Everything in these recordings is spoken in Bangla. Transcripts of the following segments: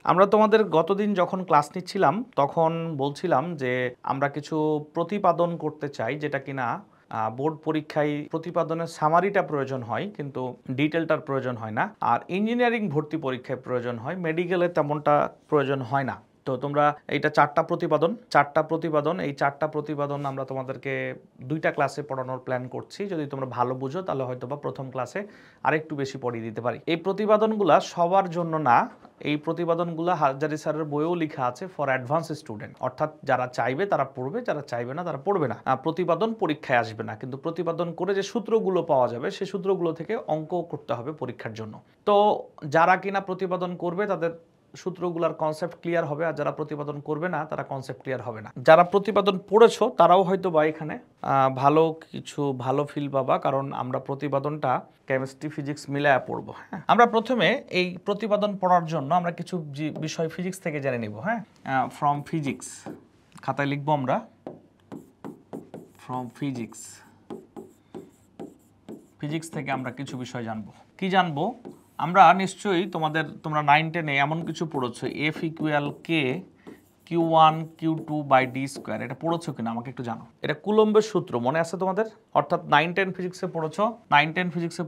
আমরা তোমাদের গতদিন যখন ক্লাস নিচ্ছিলাম তখন বলছিলাম যে আমরা কিছু প্রতিপাদন করতে চাই, যেটা কিনা বোর্ড পরীক্ষায় প্রতিপাদনের সামারিটা প্রয়োজন হয় কিন্তু ডিটেলটার প্রয়োজন হয় না। আর ইঞ্জিনিয়ারিং ভর্তি পরীক্ষায় প্রয়োজন হয়, মেডিকেলে তেমনটা প্রয়োজন হয় না। তো তোমরা এইটা চারটা প্রতিপাদন এই চারটা প্রতিপাদন আমরা তোমাদেরকে দুইটা ক্লাসে পড়ানোর প্ল্যান করছি। যদি তোমরা ভালো বুঝো তাহলে হয়তো বা প্রথম ক্লাসে আরেকটু বেশি পড়িয়ে দিতে পারি। এই প্রতিপাদনগুলা সবার জন্য না, এই প্রতিপাদনগুলো হাজারি স্যারের বইয়েও লেখা আছে ফর অ্যাডভান্স স্টুডেন্ট, অর্থাৎ যারা চাইবে তারা পড়বে, যারা চাইবে না তারা পড়বে না। প্রতিপাদন পরীক্ষায় আসবে না, কিন্তু প্রতিপাদন করে যে সূত্রগুলো পাওয়া যাবে সেই সূত্রগুলো থেকে অঙ্ক করতে হবে পরীক্ষার জন্য। তো যারা কিনা প্রতিপাদন করবে তাদের সূত্রগুলোর কনসেপ্ট ক্লিয়ার হবে, আর যারা প্রতিপাদন করবে না তারা কনসেপ্ট ক্লিয়ার হবে না। যারা প্রতিপাদন পড়েছো তারাও হয়তো বা এখানে ভালো ফিল পাবা, কারণ আমরা প্রতিপাদনটা কেমিস্ট্রি ফিজিক্স মিলায়া পড়বো। হ্যাঁ, আমরা প্রথমে এই প্রতিপাদন পড়ার জন্য আমরা কিছু বিষয় ফিজিক্স থেকে জেনে নিব। হ্যাঁ, ফ্রম ফিজিক্স খাতায় লিখবো আমরা, ফ্রম ফিজিক্স থেকে আমরা কিছু বিষয় জানবো। কি জানবো? আমরা নিশ্চয়ই তোমরা 9-10-এ এমন কিছু পড়েছো, F equal K Q1 Q2 by D square. এটা পড়েছো কিনা আমাকে একটু জানো। এটা কুলম্বের সূত্র মনে আছে তোমাদের? অর্থাৎ 9-10 ফিজিক্সে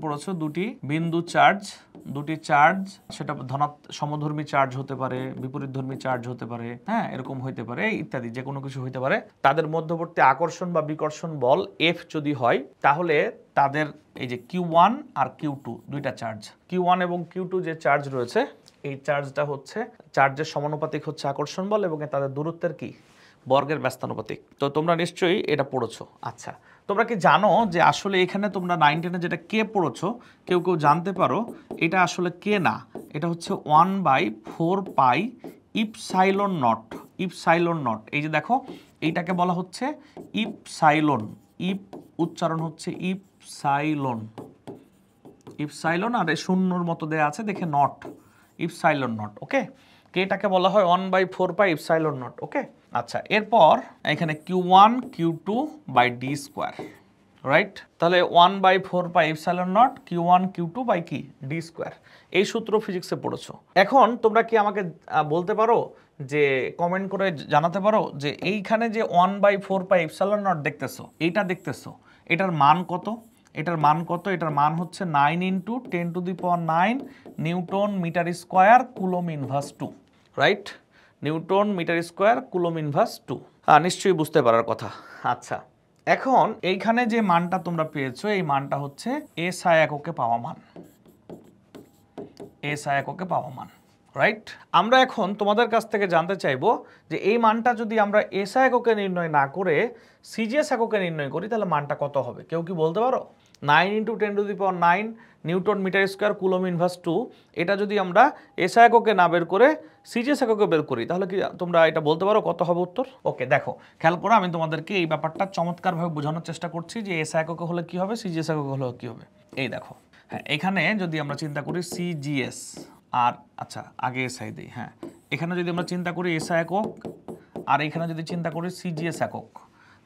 পড়েছো দুটি বিন্দু চার্জ, দুটি চার্জ, সেটা সমধর্মী চার্জ হতে পারে, বিপরীতধর্মী চার্জ হতে পারে, হ্যাঁ এরকম হইতে পারে, ইত্যাদি যে কোনো কিছু হইতে পারে। তাদের মধ্যবর্তী আকর্ষণ বা বিকর্ষণ বল F যদি হয়, তাহলে তাদের এই যে Q1 আর Q2 দুইটা চার্জ, Q1 এবং Q2 যে চার্জ রয়েছে, এই চার্জটা হচ্ছে চার্জের সমানুপাতিক হচ্ছে আকর্ষণ বল, এবং তাদের দূরত্বের কি বর্গের ব্যস্তানুপাতিক। তো তোমরা নিশ্চয়ই এটা পড়েছো। আচ্ছা, তোমরা কি জানো যে আসলে এখানে তোমরা 9-10-এ যেটা কে পড়েছো, কেউ জানতে পারো এটা আসলে কে না, এটা হচ্ছে 1/4 পাই ইপসাইলন নট। এই যে দেখো, এইটাকে বলা হচ্ছে ইপসাইলন, উচ্চারণ হচ্ছে ইপসাইলন, আর এই শূন্যর মতো দেয়া আছে দেখে নট, ইপসাইলন নট। ওকে, কেটাকে বলা হয় 1/4 পাই ইপসাইলন নট। ওকে, আচ্ছা, এরপর এখানে Q1 Q2 by D square, right? তাহলে 1/4 pi epsilon naught Q1 Q2 by কি ডি স্কোয়ার। এই সূত্র ফিজিক্সে পড়েছো। এখন তোমরা কি আমাকে বলতে পারো যে কমেন্ট করে জানাতে পারো যে এইখানে যে 1/4 পাই ইপসাইলন নট দেখতেছো, এটার মান কত? এটার মান হচ্ছে 9 × 10⁹ newton metre square coulomb inverse 2, right? Newton metre square coulomb inverse 2। নিশ্চয়ই বুঝতে পারার কথা। আচ্ছা, এখন এইখানে যে মানটা তোমরা পেয়েছো, এই মানটা হচ্ছে SI এককে পাওয়া মান, রাইট? আমরা এখন তোমাদের কাছ থেকে জানতে চাইবো যে এই মানটা যদি আমরা SI এককে নির্ণয় না করে সিজিএস এককে নির্ণয় করি তাহলে মানটা কত হবে? কেউ কি বলতে পারো? 9 × 10⁹ newton metre square coulomb inverse 2, এটা যদি আমরা SI এককে না বের করে সিজিএস এককে বের করি তাহলে কি তোমরা এটা বলতে পারো কত হবে উত্তর? ওকে, দেখো খেয়াল করো, আমি তোমাদেরকে এই ব্যাপারটা চমৎকারভাবে বোঝানোর চেষ্টা করছি যে SI এককে হলে কি হবে, সিজিএস এককে হলে কি হবে। এই দেখো, হ্যাঁ, এখানে যদি আমরা চিন্তা করি সিজিএস আর, আচ্ছা আগে এসআই দিই, হ্যাঁ, এখানে যদি আমরা চিন্তা করি এসআই একক আর এখানে যদি চিন্তা করি সিজিএস একক,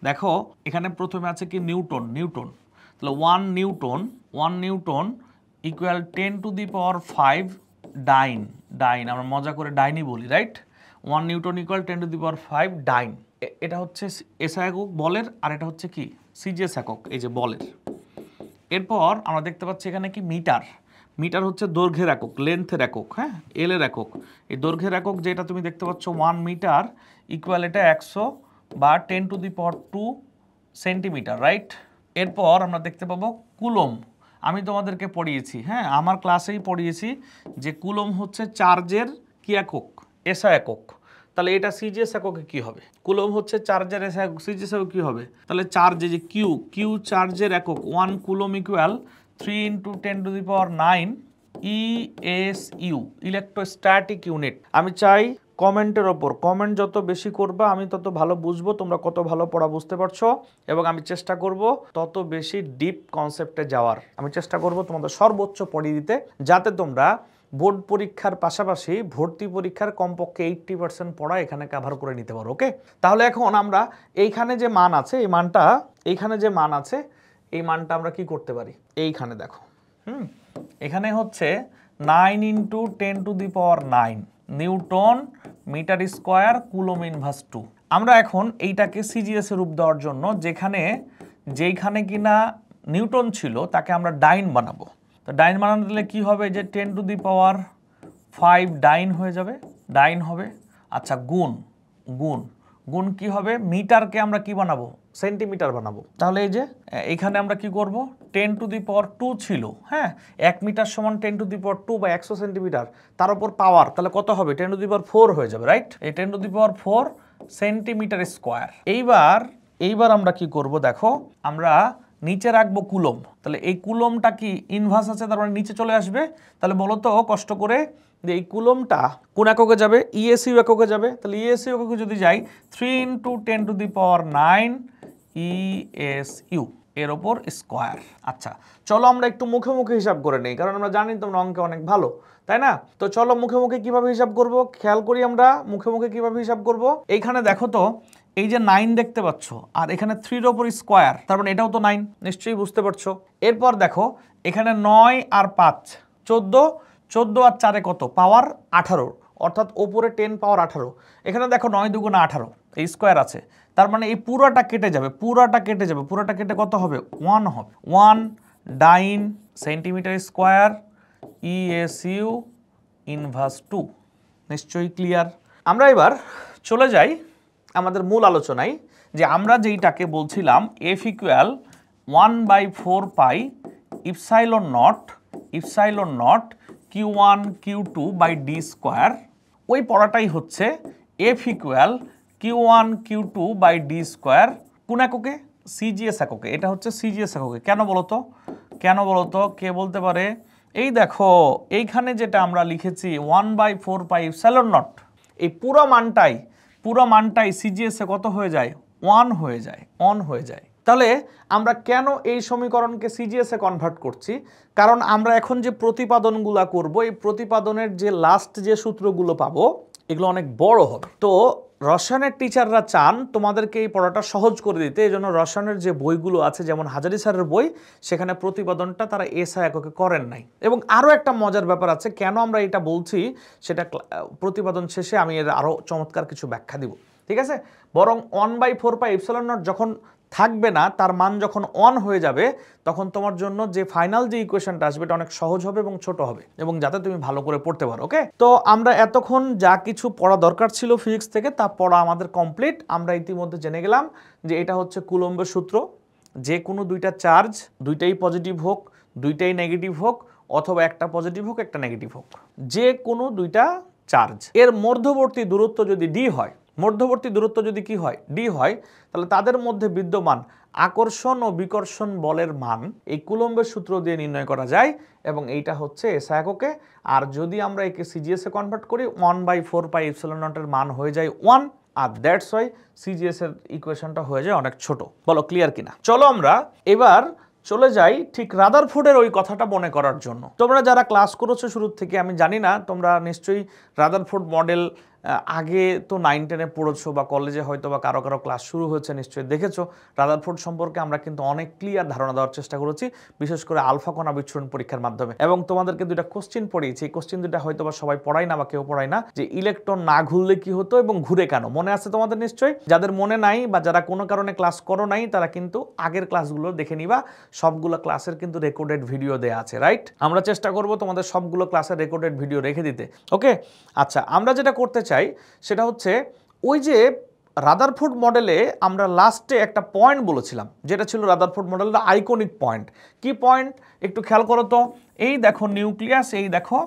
দেখো এখানে প্রথমে আছে কি নিউটন, তাহলে 1 নিউটন ইকুয়াল 10⁵ ডাইন, আমরা মজা করে ডাইনই বলি, রাইট? 1 নিউটন ইকুয়াল 10⁵ ডাইন। এটা হচ্ছে এসআই একক বলের, আর এটা হচ্ছে কি সিজিএস একক, এই যে বলের। এরপর আমরা দেখতে পাচ্ছি এখানে কি মিটার হচ্ছে দৈর্ঘ্যের একক, লেন্থের একক, হ্যাঁ, এল এর একক। এই দৈর্ঘ্যের একক যেটা তুমি দেখতে পাচ্ছ 1 মিটার ইকুয়াল এটা 100 বা 10⁻² সেন্টিমিটার, রাইট? এরপর আমরা দেখতে পাবো কুলম। আমি তোমাদেরকে পড়িয়েছি, হ্যাঁ, আমার ক্লাসেই পড়িয়েছি যে কুলম হচ্ছে চার্জের কি একক, এসআই একক। তাহলে এটা সিজিএস এককে কি হবে? কুলম হচ্ছে চার্জের এসআই একক, সিজিএস একক কি হবে? তাহলে চার্জে যে কিউ চার্জের একক 1 coulomb equal 3 × 10⁹ ESU, electrostatic unit. আমি চাই কমেন্টের ওপর কমেন্ট যত বেশি করবা আমি তত ভালো বুঝবো তোমরা কত ভালো পড়া বুঝতে পারছো, এবং আমি চেষ্টা করব তত বেশি ডিপ কনসেপ্টে যাওয়ার। আমি চেষ্টা করব তোমাদের সর্বোচ্চ পড়িয়ে দিতে, যাতে তোমরা বোর্ড পরীক্ষার পাশাপাশি ভর্তি পরীক্ষার কমপক্ষে 80% পড়া এখানে কভার করে নিতে পারো। ওকে, তাহলে এখন আমরা এইখানে যে মান আছে, এই মানটা আমরা কি করতে পারি? এইখানে দেখো, এখানে হচ্ছে 9 × 10⁹, newton metre square coulomb inverse 2। আমরা এখন এইটাকে সিজিএস এর রূপ দেওয়ার জন্য যেইখানে কিনা নিউটন ছিল তাকে আমরা ডাইন বানাবো। তো ডাইন বানানো দিলে কি হবে, যে 10⁵ ডাইন হয়ে যাবে, ডাইন হবে। আচ্ছা, গুণ গুণ গুণ কি হবে, মিটারকে আমরা কি বানাবো, সেন্টিমিটার বানাবো। তাহলে এই যে এখানে আমরা কি করব, 10⁻² ছিল, হ্যাঁ, 1 মিটার সমান 10⁻² বা 100 সেন্টিমিটার, তার উপর পাওয়ার, তাহলে কত হবে, 10⁴ হয়ে যাবে, রাইট। এই 10⁴ সেন্টিমিটার স্কোয়ার। এইবার আমরা কি করব, দেখো আমরা নিচে রাখবো কুলম। তাহলে এই কুলমটা কি ইনভার্স আছে, তার মানে নিচে চলে আসবে। তাহলে বলো তো কষ্ট করে যে এই কুলমটা কোন এককে যাবে, ইএসইউ এককে যাবে। তাহলে ইএসইউ এককে যদি যাই 3 × 10⁹ ইএসইউ এর ওপর স্কোয়ার। আচ্ছা, চলো আমরা একটু মুখে মুখে হিসাব করে নেই, কারণ আমরা জানি তোমরা অঙ্কে অনেক ভালো, তাই না? তো চলো মুখে মুখে কিভাবে হিসাব করব খেয়াল করি। আমরা মুখে মুখে কিভাবে হিসাব করব, এইখানে দেখো তো এই যে 9 দেখতে পাচ্ছ, আর এখানে 3 এর ওপর স্কোয়ার, তার মানে এটাও তো 9, নিশ্চয়ই বুঝতে পারছো। এরপর দেখো এখানে 9 আর 5 14, 14 আর 4 কত, পাওয়ার 18, অর্থাৎ ওপরে 10 পাওয়ার 18। এখানে দেখো 9 × 18 এই স্কোয়ার আছে, তার মানে এই পুরোটা কেটে যাবে, পুরোটা কেটে কত হবে, 1 হবে। 1 ডাইন সেন্টিমিটার স্কোয়ার ইএসইউ ইনভার্স 2। নিশ্চয়ই ক্লিয়ার। আমরা এবার চলে যাই আমাদের মূল আলোচনায়, যে আমরা যেইটাকে বলছিলাম F = 1/4π epsilon naught Q1 Q2/d square. ওই পড়াটাই হচ্ছে F = Q1 Q2/d স্কোয়ার। কোন এককে, সিজিএস এককে। এটা হচ্ছে সিজিএস এককে। কেন বলো তো কে বলতে পারে? এই দেখো এইখানে যেটা আমরা লিখেছি 1/4π ইপসাইলন নট, এই পুরো মানটাই সিজিএস এ কত হয়ে যায়, 1 হয়ে যায়। তাহলে আমরা কেন এই সমীকরণকে সিজিএস এ কনভার্ট করছি? কারণ আমরা এখন যে প্রতিপাদনগুলো করব, এই প্রতিপাদনের যে লাস্ট যে সূত্রগুলো পাবো এগুলো অনেক বড় হবে। তো রসায়নের টিচাররা চান তোমাদেরকে এই পড়াটা সহজ করে দিতে, এই জন্য রসায়নের যে বইগুলো আছে, যেমন হাজারি স্যারের বই, সেখানে প্রতিপাদনটা তারা এসআই এককে করেন নাই। এবং আরও একটা মজার ব্যাপার আছে, কেন আমরা এটা বলছি সেটা প্রতিপাদন শেষে আমি এর আরও চমৎকার কিছু ব্যাখ্যা দিব, ঠিক আছে? বরং 1/4π ইপসিলন নট যখন থাকবে না, তার মান যখন 1 হয়ে যাবে, তখন তোমার জন্য যে ফাইনাল যে ইকুয়েশনটা আসবে এটা অনেক সহজ হবে এবং ছোট হবে, এবং যাতে তুমি ভালো করে পড়তে পারো। ওকে, তো আমরা এতক্ষণ যা কিছু পড়া দরকার ছিল ফিজিক্স থেকে তা পড়া আমাদের কমপ্লিট। আমরা ইতিমধ্যে জেনে গেলাম যে এটা হচ্ছে কুলম্বের সূত্র, যে কোনো দুইটা চার্জ, দুইটাই পজিটিভ হোক দুইটাই নেগেটিভ হোক, অথবা একটা পজিটিভ হোক একটা নেগেটিভ হোক, যে কোনো দুইটা চার্জ এর মধ্যবর্তী দূরত্ব যদি ডি হয়, কি হয়, ডি হয়, তাহলে তাদের মধ্যে বিদ্যমান আকর্ষণ ও বিকর্ষণ বলের মান এই কুলম্বের সূত্র দিয়ে নির্ণয় করা যায়, এবং এইটা হচ্ছে এসআই এককে। আর যদি আমরা একে সিজিএস এ কনভার্ট করি, 1/4π ইপসিলন নটের মান হয়ে যায় 1, আর দ্যাটস ওয়াই সিজিএস এর ইকুয়েশনটা হয়ে যায় অনেক ছোট। বলো ক্লিয়ার কিনা? চলো আমরা এবার চলে যাই ঠিক রাদারফোর্ডের ওই কথাটা মনে করার জন্য। তোমরা যারা ক্লাস করেছো শুরুর থেকে, আমি জানি না তোমরা নিশ্চয়ই রাদারফোর্ড মডেল আগে তো 9-10-এ পড়েছো, বা কলেজে হয়তো বা কারো ক্লাস শুরু হয়েছে, নিশ্চয়ই দেখেছো। রাদারফোর্ড সম্পর্কে আমরা কিন্তু অনেক ক্লিয়ার ধারণা দেওয়ার চেষ্টা করেছি, বিশেষ করে আলফা কণা বিচ্ছুরণ পরীক্ষার মাধ্যমে। এবং তোমাদেরকে দুইটা কোশ্চেন পড়িয়েছি, এই কোশ্চেন দুটা হয়তো বা সবাই পড়ায় না বা কেউ পড়ায় না, যে ইলেকট্রন না ঘুরলে কি হতো এবং ঘুরে কেন। মনে আছে তোমাদের নিশ্চয়ই? যাদের মনে নাই বা যারা কোনো কারণে ক্লাস করো নাই, তারা কিন্তু আগের ক্লাসগুলো দেখে নিবা। সবগুলো ক্লাসের কিন্তু রেকর্ডেড ভিডিও দেয়া আছে, রাইট? আমরা চেষ্টা করব তোমাদের সবগুলো ক্লাসের রেকর্ডেড ভিডিও রেখে দিতে। ওকে, আচ্ছা, আমরা যেটা করতে চাই সেটা হচ্ছে ওই যে রাদারফোর্ড মডেলে আমরা লাস্টে একটা পয়েন্ট বলেছিলাম, যেটা ছিল রাদারফোর্ড মডেলের আইকনিক পয়েন্ট। কি পয়েন্ট একটু খেয়াল করো তো। এই দেখো নিউক্লিয়াস, এই দেখো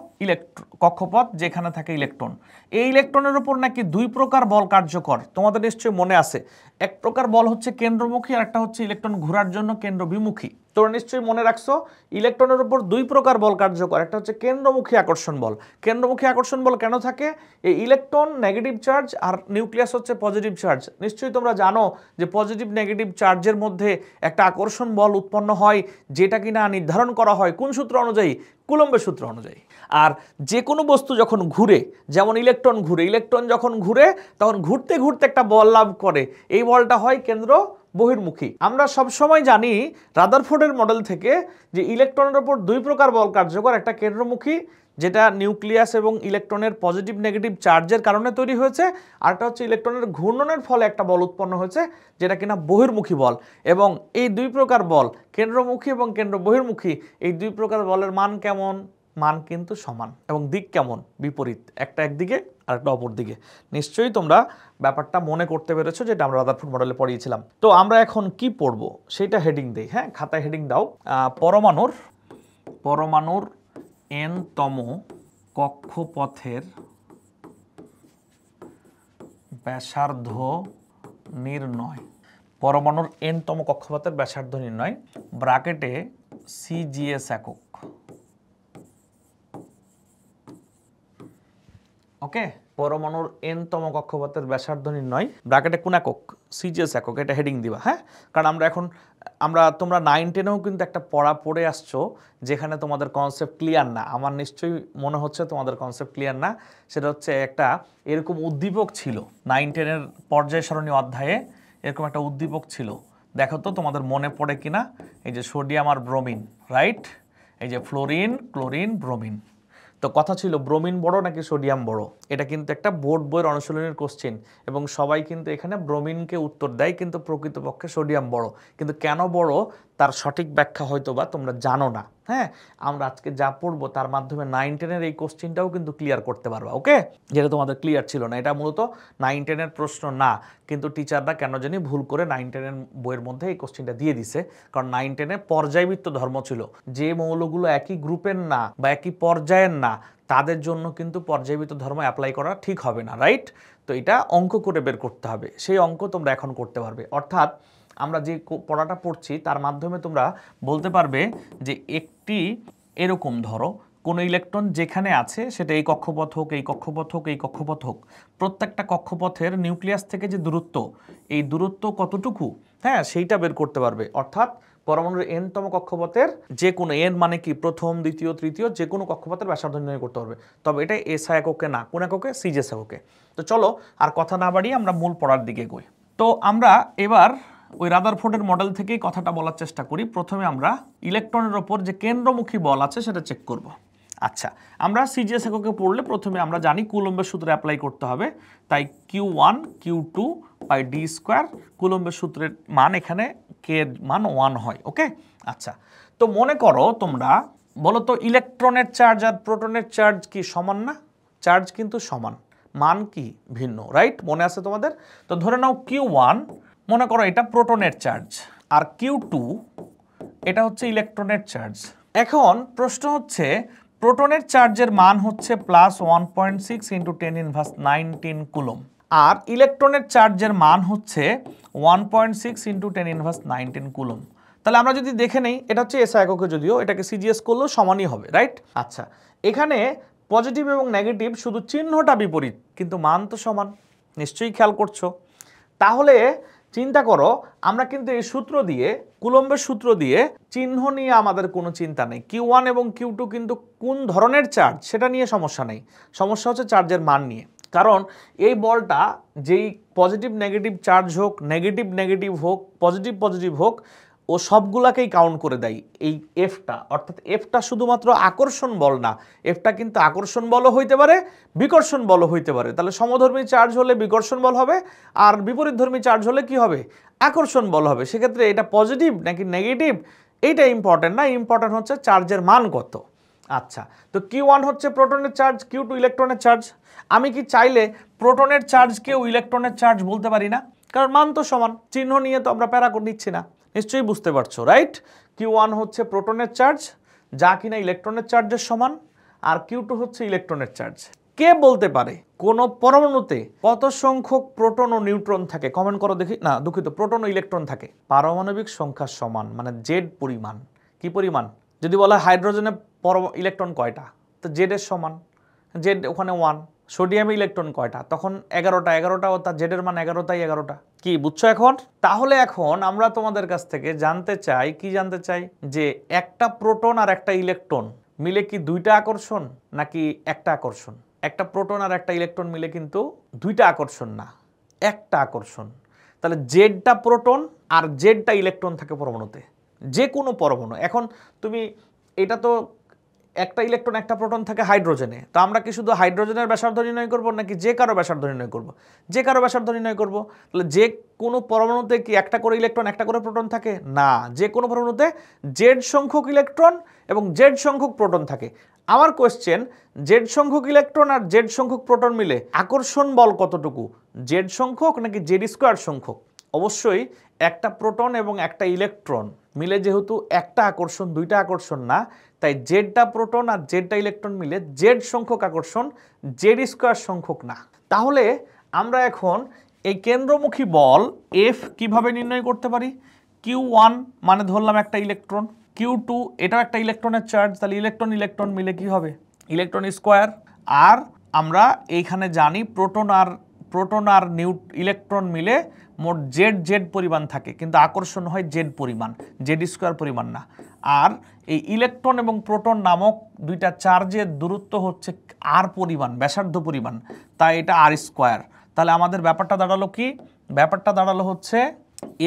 কক্ষপথ যেখানে থাকে ইলেকট্রন। এই ইলেকট্রনের উপর নাকি দুই প্রকার বল কার্যকর, তোমাদের নিশ্চয়ই মনে আছে। এক প্রকার বল হচ্ছে কেন্দ্রমুখী, আর একটা হচ্ছে ইলেকট্রন ঘোরার জন্য কেন্দ্রবিমুখী। তোমরা নিশ্চয়ই মনে রাখছো ইলেকট্রনের উপর দুই প্রকার বল কার্যকর, একটা হচ্ছে কেন্দ্রমুখী আকর্ষণ বল। কেন্দ্রমুখী আকর্ষণ বল কেন থাকে? এই ইলেকট্রন নেগেটিভ চার্জ আর নিউক্লিয়াস হচ্ছে পজিটিভ চার্জ। নিশ্চয়ই তোমরা জানো যে পজিটিভ নেগেটিভ চার্জের মধ্যে একটা আকর্ষণ বল উৎপন্ন হয়, যেটা কিনা নির্ধারণ করা হয় কোন সূত্র অনুযায়ী? কুলম্বের সূত্র অনুযায়ী। আর যে কোনো বস্তু যখন ঘুরে, যেমন ইলেকট্রন যখন ঘুরে তখন ঘুরতে ঘুরতে একটা বল লাভ করে, এই বলটা হয় কেন্দ্র বহির্মুখী। আমরা সব সময় জানি রাদারফোর্ডের মডেল থেকে যে ইলেকট্রনের উপর দুই প্রকার বল কার্যকর, একটা কেন্দ্রমুখী যেটা নিউক্লিয়াস এবং ইলেকট্রনের পজিটিভ নেগেটিভ চার্জের কারণে তৈরি হয়েছে, আরেকটা হচ্ছে ইলেকট্রনের ঘূর্ণনের ফলে একটা বল উৎপন্ন হয়েছে যেটা কিনা বহির্মুখী বল। এবং এই দুই প্রকার বল, কেন্দ্রমুখী এবং কেন্দ্র বহির্মুখী, এই দুই প্রকার বলের মান কেমন? মান কিন্তু সমান। এবং দিক কেমন? বিপরীত, একটা একদিকে আর একটা অপর দিকে। নিশ্চয়ই তোমরা ব্যাপারটা মনে করতে পেরেছো, যেটা আমরা রাদারফোর্ড মডেলে পড়িয়েছিলাম। তো আমরা এখন কি পড়বো সেটা হেডিং দেই। হ্যাঁ, খাতায় হেডিং দাও। পরমাণুর n-তম কক্ষপথের ব্যাসার্ধ নির্ণয়। পরমাণুর n-তম কক্ষপথের ব্যাসার্ধ নির্ণয়, ব্র্যাকেটে সিজিএস একক। ওকে, পরমাণুর n-তম কক্ষপথের ব্যাসার্ধ নির্ণয়, ব্র্যাকেটে কোন একক? সিজিএস একক। এটা হেডিং দিবা। হ্যাঁ, কারণ তোমরা 9-10-এও কিন্তু একটা পড়া পড়ে আসছো যেখানে তোমাদের কনসেপ্ট ক্লিয়ার না। আমার নিশ্চয়ই মনে হচ্ছে তোমাদের কনসেপ্ট ক্লিয়ার না। সেটা হচ্ছে একটা এরকম উদ্দীপক ছিল 9-10-এর পর্যায় সারণী অধ্যায়ে, এরকম একটা উদ্দীপক ছিল। দেখো তো তোমাদের মনে পড়ে কিনা। এই যে সোডিয়াম আর ব্রোমিন, রাইট? এই যে ফ্লোরিন, ক্লোরিন, ব্রোমিন। তো কথা ছিল ব্রোমিন বড় নাকি সোডিয়াম বড়। এটা কিন্তু একটা বোর্ড বইয়ের অনুশীলনের কোশ্চেন, এবং সবাই কিন্তু এখানে ব্রোমিনকে উত্তর দেয়, কিন্তু প্রকৃতপক্ষে সোডিয়াম বড়। কিন্তু কেন বড় তার সঠিক ব্যাখ্যা হয়তো বা তোমরা জানো না। হ্যাঁ, আমরা আজকে যা পড়বো তার মাধ্যমে 9-10-এর এই কোশ্চেনটাও কিন্তু ক্লিয়ার করতে পারবা। ওকে, যেটা তোমাদের ক্লিয়ার ছিল না। এটা মূলত 9-10-এর প্রশ্ন না, কিন্তু টিচাররা কেন জানি ভুল করে 9-10-এর বইয়ের মধ্যে এই কোশ্চেনটা দিয়ে দিছে। কারণ 9-10-এ পর্যায়বৃত্ত ধর্ম ছিল, যে মৌলগুলো একই গ্রুপের না বা একই পর্যায়ের না তাদের জন্য কিন্তু পর্যায়বৃত্ত ধর্ম অ্যাপ্লাই করা ঠিক হবে না, রাইট? তো এটা অঙ্ক করে বের করতে হবে। সেই অঙ্ক তোমরা এখন করতে পারবে। অর্থাৎ আমরা যে পড়াটা পড়ছি তার মাধ্যমে তোমরা বলতে পারবে যে একটি এরকম ধরো কোনো ইলেকট্রন যেখানে আছে, সেটা এই কক্ষপথ হোক, এই কক্ষপথ হোক, এই কক্ষপথ হোক, প্রত্যেকটা কক্ষপথের নিউক্লিয়াস থেকে যে দূরত্ব, এই দূরত্ব কতটুকু, হ্যাঁ, সেইটা বের করতে পারবে। অর্থাৎ পরমাণুর n-তম কক্ষপথের যে কোনো n মানে কি প্রথম, দ্বিতীয়, তৃতীয় যে কোনো কক্ষপথের ব্যাসার্ধ নির্ণয় করতে পারবে। তবে এটা এসআই এককে না, কোন এককে? সিজিএস এককে। তো চলো আর কথা না বাড়িয়ে আমরা মূল পড়ার দিকে এগোই। তো আমরা এবার ওই রাদারফোর্ডের মডেল থেকেই কথাটা বলার চেষ্টা করি। প্রথমে আমরা ইলেকট্রনের ওপর যে কেন্দ্রমুখী বল আছে সেটা চেক করব। আচ্ছা, আমরা সিজিএস এককে পড়লে প্রথমে আমরা জানি কুলম্বের সূত্র অ্যাপ্লাই করতে হবে। তাই Q1 Q2 by D square, কুলম্বের সূত্রের মান এখানে কে এর মান 1 হয়। ওকে, আচ্ছা, তো মনে করো তোমরা বলো তো ইলেকট্রনের চার্জ আর প্রোটনের চার্জ কি সমান না? চার্জ কিন্তু সমান, মান কি ভিন্ন, রাইট? মনে আছে তোমাদের? তো ধরে নাও Q1 মনে করো এটা প্রোটনের চার্জ, আর Q2 এটা হচ্ছে ইলেকট্রনের চার্জ। এখন প্রশ্ন হচ্ছে প্রোটনের চার্জের মান হচ্ছে +1.6 × 10⁻19 কুলম, আর ইলেকট্রনের চার্জের মান হচ্ছে 1.6 × 10⁻19 কুলম। তাহলে আমরা যদি দেখে নেই, এটা হচ্ছে এসআই এককে, যদিও এটাকে সিজিএস করলেও সমানই হবে, রাইট? আচ্ছা, এখানে পজিটিভ এবং নেগেটিভ শুধু চিহ্নটা বিপরীত, কিন্তু মান তো সমান। নিশ্চয়ই খেয়াল করছো। তাহলে চিন্তা করো, আমরা কিন্তু এই সূত্র দিয়ে, কুলম্বের সূত্র দিয়ে, চিহ্ন নিয়ে আমাদের কোনো চিন্তা নেই। Q1 এবং Q2 কিন্তু কোন ধরনের চার্জ সেটা নিয়ে সমস্যা নেই, সমস্যা হচ্ছে চার্জের মান নিয়ে। কারণ এই বলটা যেই পজিটিভ নেগেটিভ চার্জ হোক, নেগেটিভ নেগেটিভ হোক, পজিটিভ পজিটিভ হোক, ও সবগুলাকেই কাউন্ট করে দেয় এই এফটা। অর্থাৎ এফটা শুধুমাত্র আকর্ষণ বল না, এফটা কিন্তু আকর্ষণ বলও হইতে পারে, বিকর্ষণ বলও হইতে পারে। তাহলে সমধর্মী চার্জ হলে বিকর্ষণ বল হবে, আর বিপরীতধর্মী চার্জ হলে কি হবে? আকর্ষণ বল হবে। সেক্ষেত্রে এটা পজিটিভ নাকি নেগেটিভ এইটা ইম্পর্টেন্ট না, ইম্পর্টেন্ট হচ্ছে চার্জের মান কত। আচ্ছা, তো Q1 হচ্ছে প্রোটনের চার্জ, Q2 ইলেকট্রনের চার্জ। আমি কি চাইলে প্রোটনের চার্জকেও ইলেকট্রনের চার্জ বলতে পারি না? কারণ মান তো সমান, চিহ্ন নিয়ে তো আমরা প্যারা করে নিচ্ছি না। নিশ্চয়ই বুঝতে পারছো, রাইট? Q1 হচ্ছে প্রোটনের চার্জ, যা কিনা ইলেকট্রনের চার্জের সমান, আর Q2 হচ্ছে ইলেকট্রনের চার্জ। কে বলতে পারে কোন পরমাণুতে কত সংখ্যক প্রোটন ও নিউট্রন থাকে? কমেন্ট করো দেখি। না, দুঃখিত, প্রোটন ও ইলেকট্রন থাকে। পারমাণবিক সংখ্যার সমান, মানে জেড পরিমাণ। কি পরিমাণ? যদি বলা হয় হাইড্রোজেনে ইলেকট্রন কয়টা, তো জেড এর সমান, জেড ওখানে 1। সোডিয়ামে ইলেকট্রন কয়টা? তখন 11টা, 11টা, অর্থাৎ জেড এর মান 11টাই 11টা। কি বুঝছো এখন? তাহলে এখন আমরা তোমাদের কাছ থেকে জানতে চাই, কি জানতে চাই, যে একটা প্রোটন আর একটা ইলেকট্রন মিলে কি দুইটা আকর্ষণ নাকি একটা আকর্ষণ? একটা প্রোটন আর একটা ইলেকট্রন মিলে কিন্তু দুইটা আকর্ষণ না, একটা আকর্ষণ। তাহলে জেডটা প্রোটন আর জেডটা ইলেকট্রন থাকে পরমাণুতে, যে কোনো পরমাণু। এখন তুমি এটা তো একটা ইলেকট্রন একটা প্রোটন থাকে হাইড্রোজেনে, তো আমরা কি শুধু হাইড্রোজেনের ব্যাসার্ধ নির্ণয় করব নাকি যে কারো ব্যাসার্ধ নির্ণয় করব? যে কারো ব্যাসার্ধ নির্ণয় করব। তাহলে যে কোনো পরমাণুতে কি একটা করে ইলেকট্রন একটা করে প্রোটন থাকে? না, যে কোনো পরমাণুতে জেড সংখ্যক ইলেকট্রন এবং জেড সংখ্যক প্রোটন থাকে। আমার কোয়েশ্চেন, জেড সংখ্যক ইলেকট্রন আর জেড সংখ্যক প্রোটন মিলে আকর্ষণ বল কতটুকু? জেড সংখ্যক নাকি জেড স্কোয়ার সংখ্যক? অবশ্যই একটা প্রোটন এবং একটা ইলেকট্রন মিলে যেহেতু একটা আকর্ষণ, দুইটা আকর্ষণ না, তাই জেডটা প্রোটন আর জেডটা ইলেকট্রন মিলে জেড সংখ্যক আকর্ষণ, জেড স্কোয়ার সংখ্যক না। তাহলে আমরা এখন এই কেন্দ্রমুখী বল এফ কিভাবে নির্ণয় করতে পারি? Q1 মানে ধরলাম একটা ইলেকট্রন, Q2 এটাও একটা ইলেকট্রনের চার্জ, তাহলে ইলেকট্রন ইলেকট্রন মিলে কি হবে? Electron square. আর আমরা এইখানে জানি প্রোটন আর ইলেকট্রন মিলে মোট জেড জেড পরিমাণ থাকে, কিন্তু আকর্ষণ হয় জেড পরিমাণ, জেড স্কোয়ার পরিমাণ না। আর এই ইলেকট্রন এবং প্রোটন নামক দুইটা চার্জের দূরত্ব হচ্ছে আর পরিমাণ, ব্যাসার্ধ পরিমাণ, তাই এটা আর স্কোয়ার। তাহলে আমাদের ব্যাপারটা দাঁড়ালো কি? ব্যাপারটা দাঁড়ালো হচ্ছে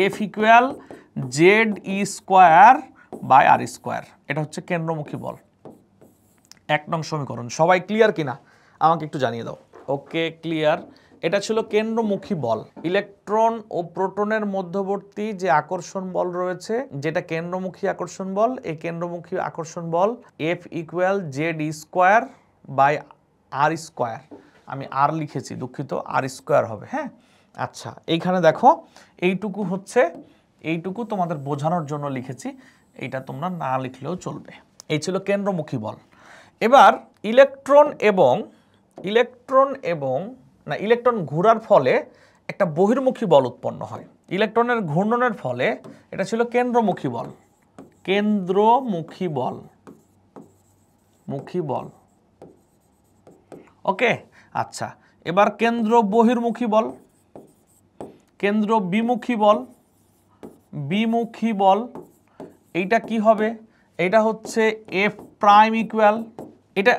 F equal Z E square by R square. এটা হচ্ছে কেন্দ্রমুখী বল। 1 নং সমীকরণ। সবাই ক্লিয়ার কিনা আমাকে একটু জানিয়ে দাও। ওকে, ক্লিয়ার। এটা ছিল কেন্দ্রমুখী বল। ইলেকট্রন ও প্রোটনের মধ্যবর্তী যে আকর্ষণ বল রয়েছে, যেটা কেন্দ্রমুখী আকর্ষণ বল, এই কেন্দ্রমুখী আকর্ষণ বল F equal Z E square by R square. আমি আর লিখেছি, দুঃখিত, আর স্কোয়ার হবে। হ্যাঁ, আচ্ছা, এইখানে দেখো এইটুকু তোমাদের বোঝানোর জন্য লিখেছি, এইটা তোমরা না লিখলেও চলবে। এই ছিল কেন্দ্রমুখী বল। এবার ইলেকট্রন ঘোরার ফলে একটা বহির্মুখী বল উৎপন্ন হয়। ইলেকট্রনের ঘূর্ণনের ফলে, এটা ছিল কেন্দ্রমুখী বল, মুখী বল। ওকে, আচ্ছা, এবার কেন্দ্র বহির্মুখী বল, কেন্দ্র বিমুখী বল, এইটা কি হবে? এটা হচ্ছে এফ প্রাইম ইকুয়াল, এটা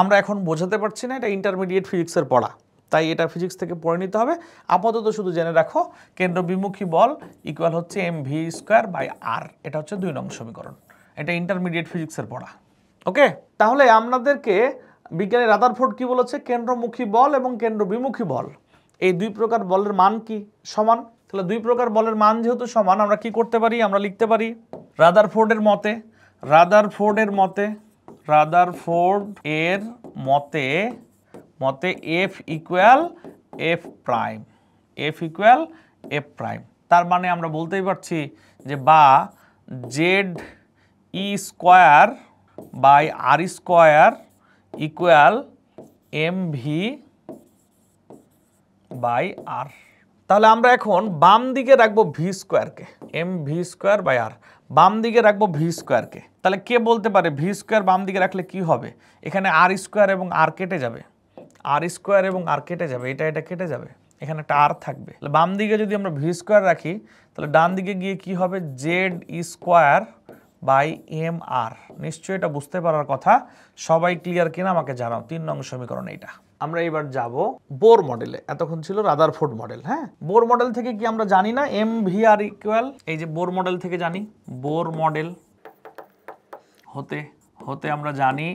আমরা এখন বোঝাতে পারছি না, এটা ইন্টারমিডিয়েট ফিজিক্সের পড়া, তাই এটা ফিজিক্স থেকে পড়ে নিতে হবে। আপাতত শুধু জেনে রাখো কেন্দ্র বিমুখী বল ইকুয়াল হচ্ছে এম ভি স্কোয়ার বাই আর। এটা হচ্ছে 2 নং সমীকরণ। এটা ইন্টারমিডিয়েট ফিজিক্সের পড়া। ওকে, তাহলে আপনাদেরকে বিজ্ঞানী রাদারফোর্ড কি বলেছে? কেন্দ্রমুখী বল এবং কেন্দ্র বিমুখী বল, এই 2 প্রকার বলের মান কি? সমান। তাহলে 2 প্রকার বলের মান যেহেতু সমান, আমরা কি করতে পারি? আমরা লিখতে পারি রাদারফোর্ডের মতে এফ ইকুয়াল এফ প্রাইম। তার মানে আমরা বলতেই পারছি যে বা Z E square by R square equal M V by R. তাহলে আমরা এখন বাম দিকে রাখবো ভি স্কোয়ারকে, M V square by R, বাম দিকে রাখবো ভি স্কোয়ারকে। তাহলে কে বলতে পারে ভি স্কোয়ার বাম দিকে রাখলে কি হবে? এখানে আর স্কোয়ার এবং আর কেটে যাবে, এটা কেটে যাবে, এখানে একটা আর থাকবে। বাম দিকে যদি আমরা ভি স্কোয়ার রাখি, তাহলে ডান দিকে গিয়ে কি হবে? জেড স্কোয়ার বাই এম আর। নিশ্চয়ই এটা বুঝতে পারার কথা। সবাই ক্লিয়ার কিনা আমাকে জানাও। 3 নং সমীকরণ এইটা। আমরা এবার যাব বোর মডেলে। এতক্ষণ ছিল রাদারফোর্ড মডেল। হ্যাঁ, বোর মডেল থেকে কি আমরা জানি না এম ভি আর ইকুয়াল, এই যে বোর মডেল থেকে জানি, বোর মডেল হতে আমরা জানি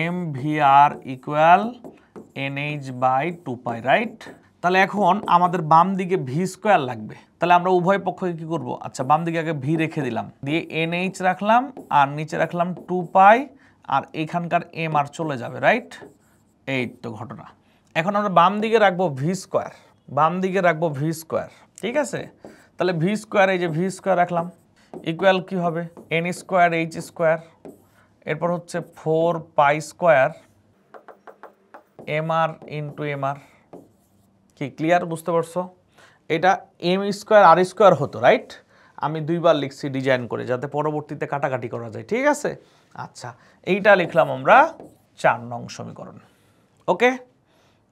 M V R equal NH by 2 pi, right? তাহলে এখন আমাদের বাম দিকে ভি স্কোয়ার লাগবে। তাহলে আমরা উভয় পক্ষকে কি করব? আচ্ছা, বাম দিকে আগে ভি রেখে দিলাম, দিয়ে NH রাখলাম আর নিচে রাখলাম 2 পাই, আর এখানকার এম আর চলে যাবে, রাইট? এই তো ঘটনা। এখন আমরা বাম দিকে রাখবো ভি স্কোয়ার, ঠিক আছে? তাহলে ভি স্কোয়ার, এই যে ভি স্কোয়ার রাখলাম, ইকুয়াল কি হবে? এন স্কোয়ার এইচ স্কোয়ার, এরপর হচ্ছে 4 pi square M R into M আর। কি ক্লিয়ার? বুঝতে পারছো? এটা এম স্কোয়ার আর স্কোয়ার হতো, রাইট? আমি 2 বার লিখছি ডিজাইন করে, যাতে পরবর্তীতে কাটাকাটি করা যায়, ঠিক আছে? আচ্ছা, এইটা লিখলাম আমরা 4 নং সমীকরণ। ওকে,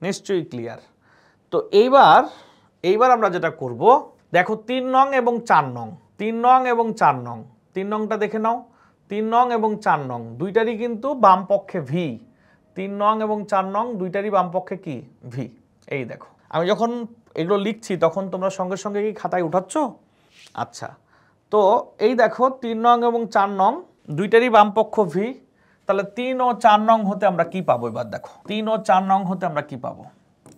নিশ্চয়ই ক্লিয়ার। তো এইবার আমরা যেটা করব, দেখো 3 নং এবং 4 নং, 3 নং এবং 4 নং, 3 নংটা দেখে নাও। 3 নং এবং 4 নং দুইটারই কিন্তু বাম পক্ষে ভি, 3 নং এবং 4 নং দুইটারই বাম পক্ষে কি? ভি। এই দেখো, আমি যখন এগুলো লিখছি তখন তোমরা সঙ্গে সঙ্গে কি খাতায় উঠাচ্ছ? আচ্ছা, তো এই দেখো 3 নং এবং 4 নং দুইটারই বাম পক্ষ ভি, তাহলে 3 ও 4 নং হতে আমরা কি পাবো এবার দেখো 3 ও 4 নং হতে আমরা কি পাবো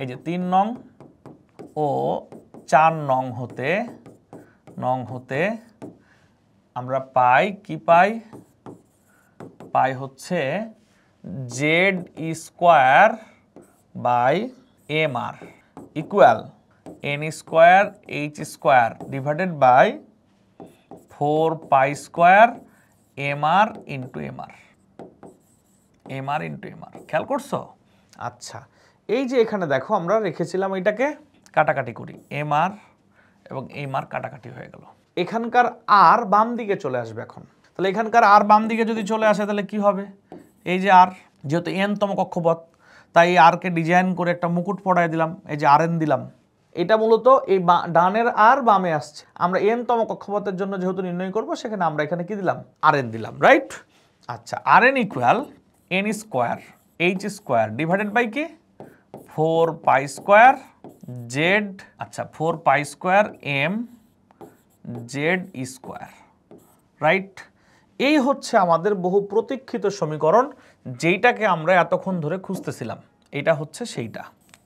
এই যে 3 নং ও 4 নং হতে আমরা পাই কি পাই হচ্ছে Z square by M R equal N square H square divided by 4 pi square M R into M R খেয়াল করছো? আচ্ছা এই যে এখানে দেখো আমরা রেখেছিলাম এটাকে কাটাকাটি করি এম আর এবং এম আর কাটাকাটি হয়ে গেল। এখানকার আর বাম দিকে চলে আসবে এখন। তাহলে এখানকার আর বাম দিকে যদি চলে আসে তাহলে কি হবে এই যে আর যেহেতু এন তম কক্ষপথ তাই আরকে ডিজাইন করে একটা মুকুট পড়ায় দিলাম এই যে আর এন দিলাম। এটা মূলত এই ডানের আর বামে আসছে। আমরা এন তম কক্ষপথের জন্য যেহেতু নির্ণয় করব সেখানে আমরা এখানে কি দিলাম আর এন দিলাম রাইট। আচ্ছা R N equal N square H square divided by কি 4 পাই স্কোয়ার জেড আচ্ছা 4 pi square M Z square right. এই হচ্ছে আমাদের বহু প্রতীক্ষিত সমীকরণ যেইটাকে আমরা এতক্ষণ ধরে খুঁজতেছিলাম। এটা হচ্ছে সেইটা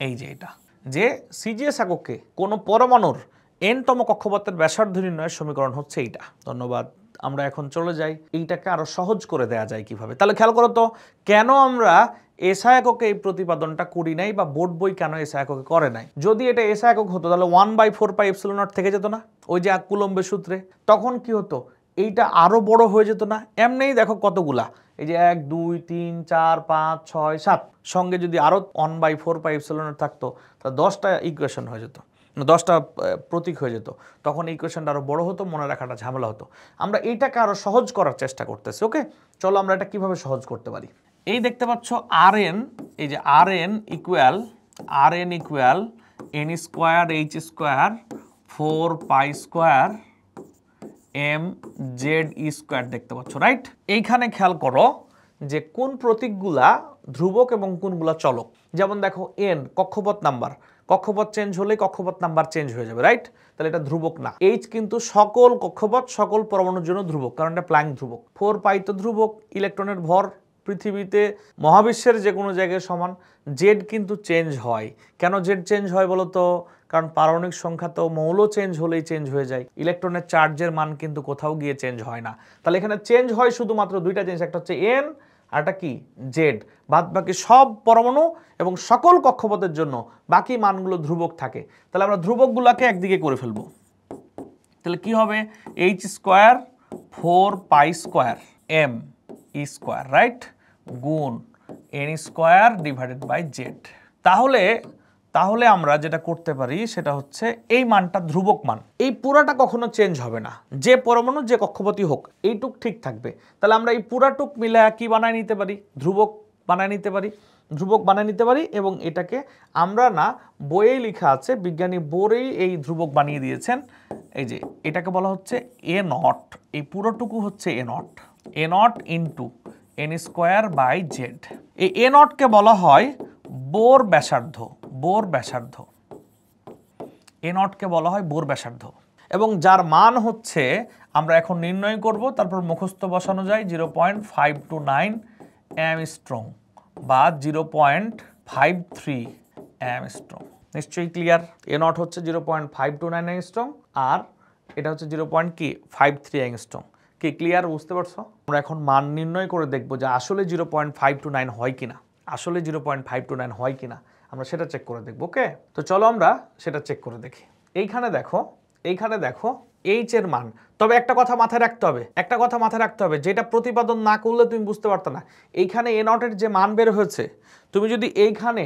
এই যে এটা যে সিজিএস এককে কোনো পরমাণুর এনতম কক্ষপথের ব্যাসার্ধ নির্ণয়ের সমীকরণ হচ্ছে এইটা। ধন্যবাদ। আমরা এখন চলে যাই এইটাকে আরো সহজ করে দেয়া যায় কিভাবে। তাহলে খেয়াল করো তো কেন আমরা এসআই এককে এই প্রতিপাদনটা করি নাই বা বোর্ড বই কেন এসআই এককে করে নাই। যদি এটা এসআই একক হতো তাহলে 1/4 পাই এপসিলন নট থেকে যেত না ওই যে কুলম্বের সূত্রে। তখন কি হতো এইটা আরো বড় হয়ে যেত না। এমনিই দেখো কতগুলা এই যে 1 2 3 4 5 6 7 সঙ্গে যদি আরো 1/4 পাই এপসিলন নট থাকতো তাহলে 10টা ইকুয়েশন হয়ে যেত 10টা প্রতীক হয়ে যেত। তখন ইকুয়েশনটা আরো বড় হতো মনে রাখাটা ঝামেলা হতো। আমরা এইটাকে আরো সহজ করার চেষ্টা করতেছি। ওকে চলো আমরা এটা কিভাবে সহজ করতে পারি। এই দেখতে পাচ্ছ আর এন এই যে R N equal N square H square 4 pi square M Z square দেখতে পাচ্ছ রাইট। এইখানে খেয়াল করো যে কোন প্রতীকগুলা ধ্রুবক এবং কোনগুলা চলক। যেমন দেখো এন কক্ষপথ নাম্বার, কক্ষপথ চেঞ্জ হলে কক্ষপথ নাম্বার চেঞ্জ হয়ে যাবে রাইট। তাহলে এটা ধ্রুবক না। এইচ কিন্তু সকল কক্ষপথ সকল পরমাণুর জন্য ধ্রুবক কারণ এটা প্ল্যাঙ্ক ধ্রুবক। 4 পাই তো ধ্রুবক, ইলেকট্রনের ভর পৃথিবীতে মহাবিশ্বের যে কোনো জায়গায় সমান। জেড কিন্তু চেঞ্জ হয়। কেন জেড চেঞ্জ হয় বলো তো? কারণ পারমাণবিক সংখ্যা তো মৌল চেঞ্জ হলেই চেঞ্জ হয়ে যায়, ইলেকট্রনের চার্জের মান কিন্তু কোথাও গিয়ে চেঞ্জ হয় না। তাহলে এখানে চেঞ্জ হয় শুধুমাত্র দুইটা জিনিস, একটা হচ্ছে এন আর একটা কি জেড। বাদ বাকি সব পরমাণু এবং সকল কক্ষপথের জন্য বাকি মানগুলো ধ্রুবক থাকে। তাহলে আমরা ধ্রুবকগুলোকে একদিকে করে ফেলবো। তাহলে কি হবে H square 4 pi square M square right গুণ N square divided by Z. তাহলে আমরা যেটা করতে পারি সেটা হচ্ছে এই মানটা ধ্রুবক মান, এই পুরাটা কখনো চেঞ্জ হবে না। যে পরমাণু যে কক্ষপথই হোক এইটুক ঠিক থাকবে। তাহলে আমরা এই পুরাটুক মিলে কি বানায় নিতে পারি? ধ্রুবক বানায় নিতে পারি এবং এটাকে আমরা না বইয়ে লেখা আছে, বিজ্ঞানী বোরেই এই ধ্রুবক বানিয়ে দিয়েছেন। এই যে এটাকে বলা হচ্ছে এ নট, এই পুরোটুকু হচ্ছে A naught into N square by Z. এই এ নটকে বলা হয় বোর ব্যাসার্ধ। এ নটকে বলা হয় বোর ব্যাসার্ধ এবং যার মান হচ্ছে আমরা এখন নির্ণয় করব, তারপর মুখস্থ বসানো যায় 0.529 অ্যামস্ট্রং বা 0.53 অ্যামস্ট্রং। নিশ্চয়ই ক্লিয়ার? এ নট হচ্ছে 0.529 অ্যাংস্ট্রং আর এটা হচ্ছে 0.53 অ্যাংস্ট্রং। কি ক্লিয়ার? বুঝতে পারছো? আমরা এখন মান নির্ণয় করে দেখব যে আসলে 0.529 হয় কিনা, আমরা সেটা চেক করে দেখব। ওকে তো চলো আমরা সেটা চেক করে দেখি। এইখানে দেখো এইচ এর মান। তবে একটা কথা মাথায় রাখতে হবে, যেটা প্রতিপাদন না করলে তুমি বুঝতে পারতো না। এইখানে এ নটের যে মান বের হয়েছে, তুমি যদি এইখানে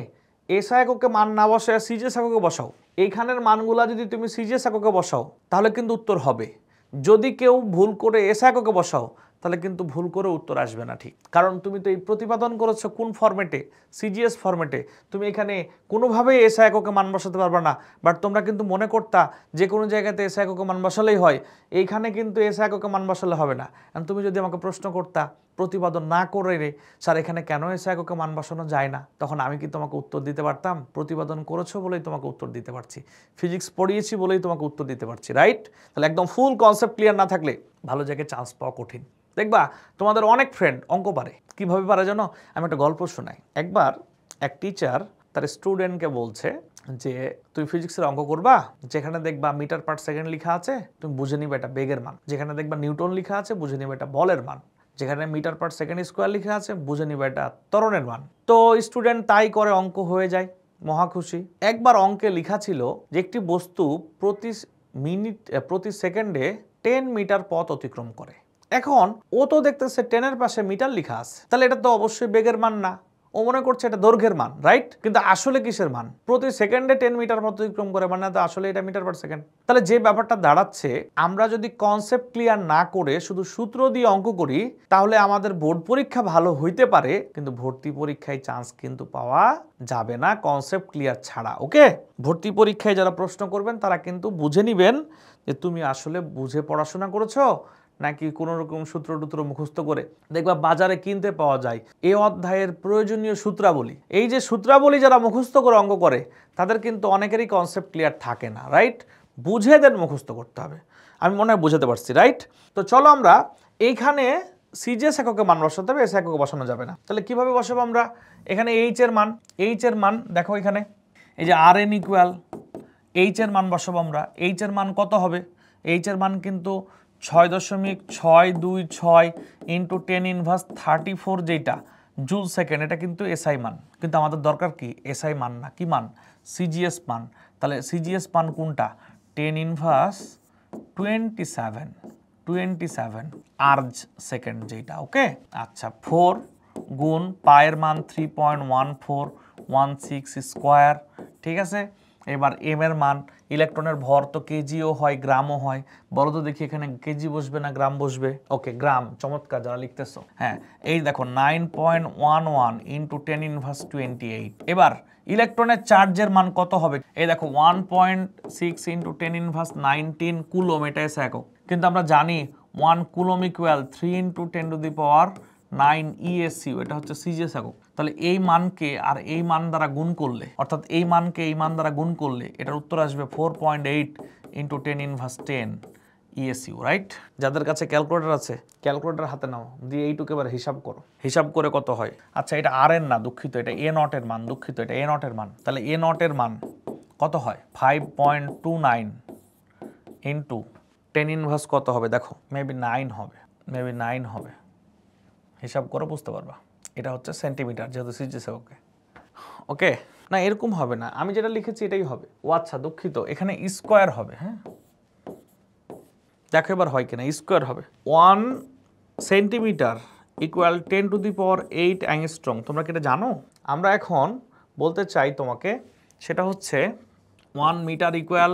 এসআই এককে মান না বসায় সিজিএস এককে বসাও, এইখানের মানগুলা যদি তুমি সিজিএস এককে বসাও তাহলে কিন্তু উত্তর হবে। যদি কেউ ভুল করে এসআই এককে বসাও তাহলে কিন্তু ভুল করে উত্তর আসবে না ঠিক, কারণ তুমি তো এই প্রতিপাদন করেছো কোন ফরম্যাটে? সিজিএস ফরম্যাটে। তুমি এখানে কোনোভাবেই এসআই এককে মান বসাতে পারবে না। বাট তোমরা কিন্তু মনে করতা যে কোনো জায়গাতে এসআই এককে মান বসালেই হয়, এইখানে কিন্তু এসআই এককে মান বসালে হবে না। তুমি যদি আমাকে প্রশ্ন করতা প্রতিপাদন না করে রে স্যার এখানে কেন এসআই এককে মান বসানো যায় না, তখন আমি কি তোমাকে উত্তর দিতে পারতাম? প্রতিপাদন করেছো বলেই তোমাকে উত্তর দিতে পারছি, ফিজিক্স পড়িয়েছি বলেই তোমাকে উত্তর দিতে পারছি, রাইট? তাহলে একদম ফুল কনসেপ্ট ক্লিয়ার না থাকলে ভালো জায়গায় চান্স পাওয়া কঠিন। দেখবা তোমাদের অনেক ফ্রেন্ড অঙ্ক পারে, কীভাবে পারে জানো? আমি একটা গল্প শোনাই। একবার এক টিচার তার স্টুডেন্টকে বলছে যে তুমি ফিজিক্সের অঙ্ক করবা, যেখানে দেখবা মিটার পার সেকেন্ড লেখা আছে তুমি বুঝে নিবে এটা বেগের মান, যেখানে দেখবা নিউটন লেখা আছে বুঝে নিবে এটা বলের মান, যেখানে মিটার পার সেকেন্ড স্কোয়ার লেখা আছে বুঝে নিবে এটা ত্বরণের মান। তো স্টুডেন্ট তাই করে, অঙ্ক হয়ে যায়, মহা খুশি। একবার অঙ্কে লেখা ছিল যে একটি বস্তু প্রতি সেকেন্ডে 10 মিটার পথ অতিক্রম করে। এখন ও তো দেখতেছে 10-এর পাশে মিটার লেখা আছে, তাহলে এটা তো অবশ্যই বেগের মান না, ও মনে করছে এটা দৈর্ঘ্যের মান, রাইট? কিন্তু আসলে কিসের মান? প্রতি সেকেন্ডে 10 মিটার পথ অতিক্রম করে, মানে তো আসলে এটা মিটার পার সেকেন্ড। তাহলে যে ব্যাপারটা দাঁড়াচ্ছে, আমরা যদি কনসেপ্ট ক্লিয়ার না করে শুধু সূত্র দিয়ে অঙ্ক করি, তাহলে আমাদের বোর্ড পরীক্ষা ভালো হইতে পারে, কিন্তু ভর্তি পরীক্ষায় চান্স কিন্তু পাওয়া যাবে না কনসেপ্ট ক্লিয়ার ছাড়া। ওকে, ভর্তি পরীক্ষায় যারা প্রশ্ন করবেন তারা কিন্তু বুঝে নিবেন যে তুমি আসলে বুঝে পড়াশোনা করেছো নাকি কোনো রকম সূত্র টুত্র মুখস্থ করে। দেখবা বাজারে কিনতে পাওয়া যায় এই অধ্যায়ের প্রয়োজনীয় সূত্রাবলী। এই যে সূত্রাবলী যারা মুখস্থ করে অঙ্ক করে তাদের কিন্তু অনেকেরই কনসেপ্ট ক্লিয়ার থাকে না, রাইট? বুঝে দেন মুখস্থ করতে হবে। আমি মনে হয় বুঝাতে পারছি, রাইট? তো চলো আমরা এইখানে সিজিএস এককে মান বসাতে হবে, এসআই এককে বসানো যাবে না। তাহলে কিভাবে বসাবো আমরা? এখানে এইচ এর মান দেখো, এখানে এই যে আর এন ইকুয়াল এইচ এর মান বসাবো আমরা। এইচ এর মান কত হবে? এইচ এর মান কিন্তু 6.626 ইন্টু 10⁻34 যেটা জুল সেকেন্ড, এটা কিন্তু এসআই মান। কিন্তু আমাদের দরকার কি এসআই মান না, কি মান? সিজিএস মান। তাহলে সিজিএস মান কোনটা? 10⁻27 আর্জ সেকেন্ড যেটা। ওকে, আচ্ছা, 4 গুণ পায়ের মান 3.1416 স্কোয়ার, ঠিক আছে। এবার এম এর মান, ইলেকট্রনের ভর তো কেজিও হয় গ্রামও হয়, বলো তো দেখি এখানে কেজি বসবে না গ্রাম বসবে? ওকে, গ্রাম, চমৎকার যারা লিখতেছো। হ্যাঁ, এই দেখো 9.11 ইন্টু 10⁻28। এবার ইলেকট্রনের চার্জের মান কত হবে? এই দেখো 1.6 ইন্টু 10⁻19 কুলম, এটা এসআই একক। কিন্তু আমরা জানি 1 কুলম ইকুয়াল 3 ইন্টু 10⁻9 ESU, এটা হচ্ছে সিজিএস একক। তাহলে এই মানকে আর এই মান দ্বারা গুণ করলে, অর্থাৎ এই মানকে এই মান দ্বারা গুণ করলে এটার উত্তর আসবে 4.8 ইন্টু 10⁻10 ESU, রাইট? যাদের কাছে ক্যালকুলেটর আছে ক্যালকুলেটর হাতে নাও, দিয়ে এইটুকু এবার হিসাব করো, হিসাব করে কত হয়। আচ্ছা, এটা আর এর না, দুঃখিত, এটা এ নট এর মান, দুঃখিত, এটা এ নট এর মান। তাহলে এ নট এর মান কত হয়? 5.29 ইন্টু 10⁻, কত হবে দেখো? মেবি 9 হবে, মেবি 9 হবে। হিসাব করে বুঝতে পারবা। এটা হচ্ছে সেন্টিমিটার, যেহেতু সিজিএস ওকে। ওকে, না এরকম হবে না, আমি যেটা লিখেছি এটাই হবে। ও আচ্ছা, দুঃখিত, এখানে স্কোয়ার হবে। হ্যাঁ, দেখো এবার হয় কিনা। স্কোয়ার হবে 1 সেন্টিমিটার ইকুয়াল 10⁸ অ্যাংস্ট্রম। তোমরা কি এটা জানো? আমরা এখন বলতে চাই তোমাকে, সেটা হচ্ছে 1 metre equal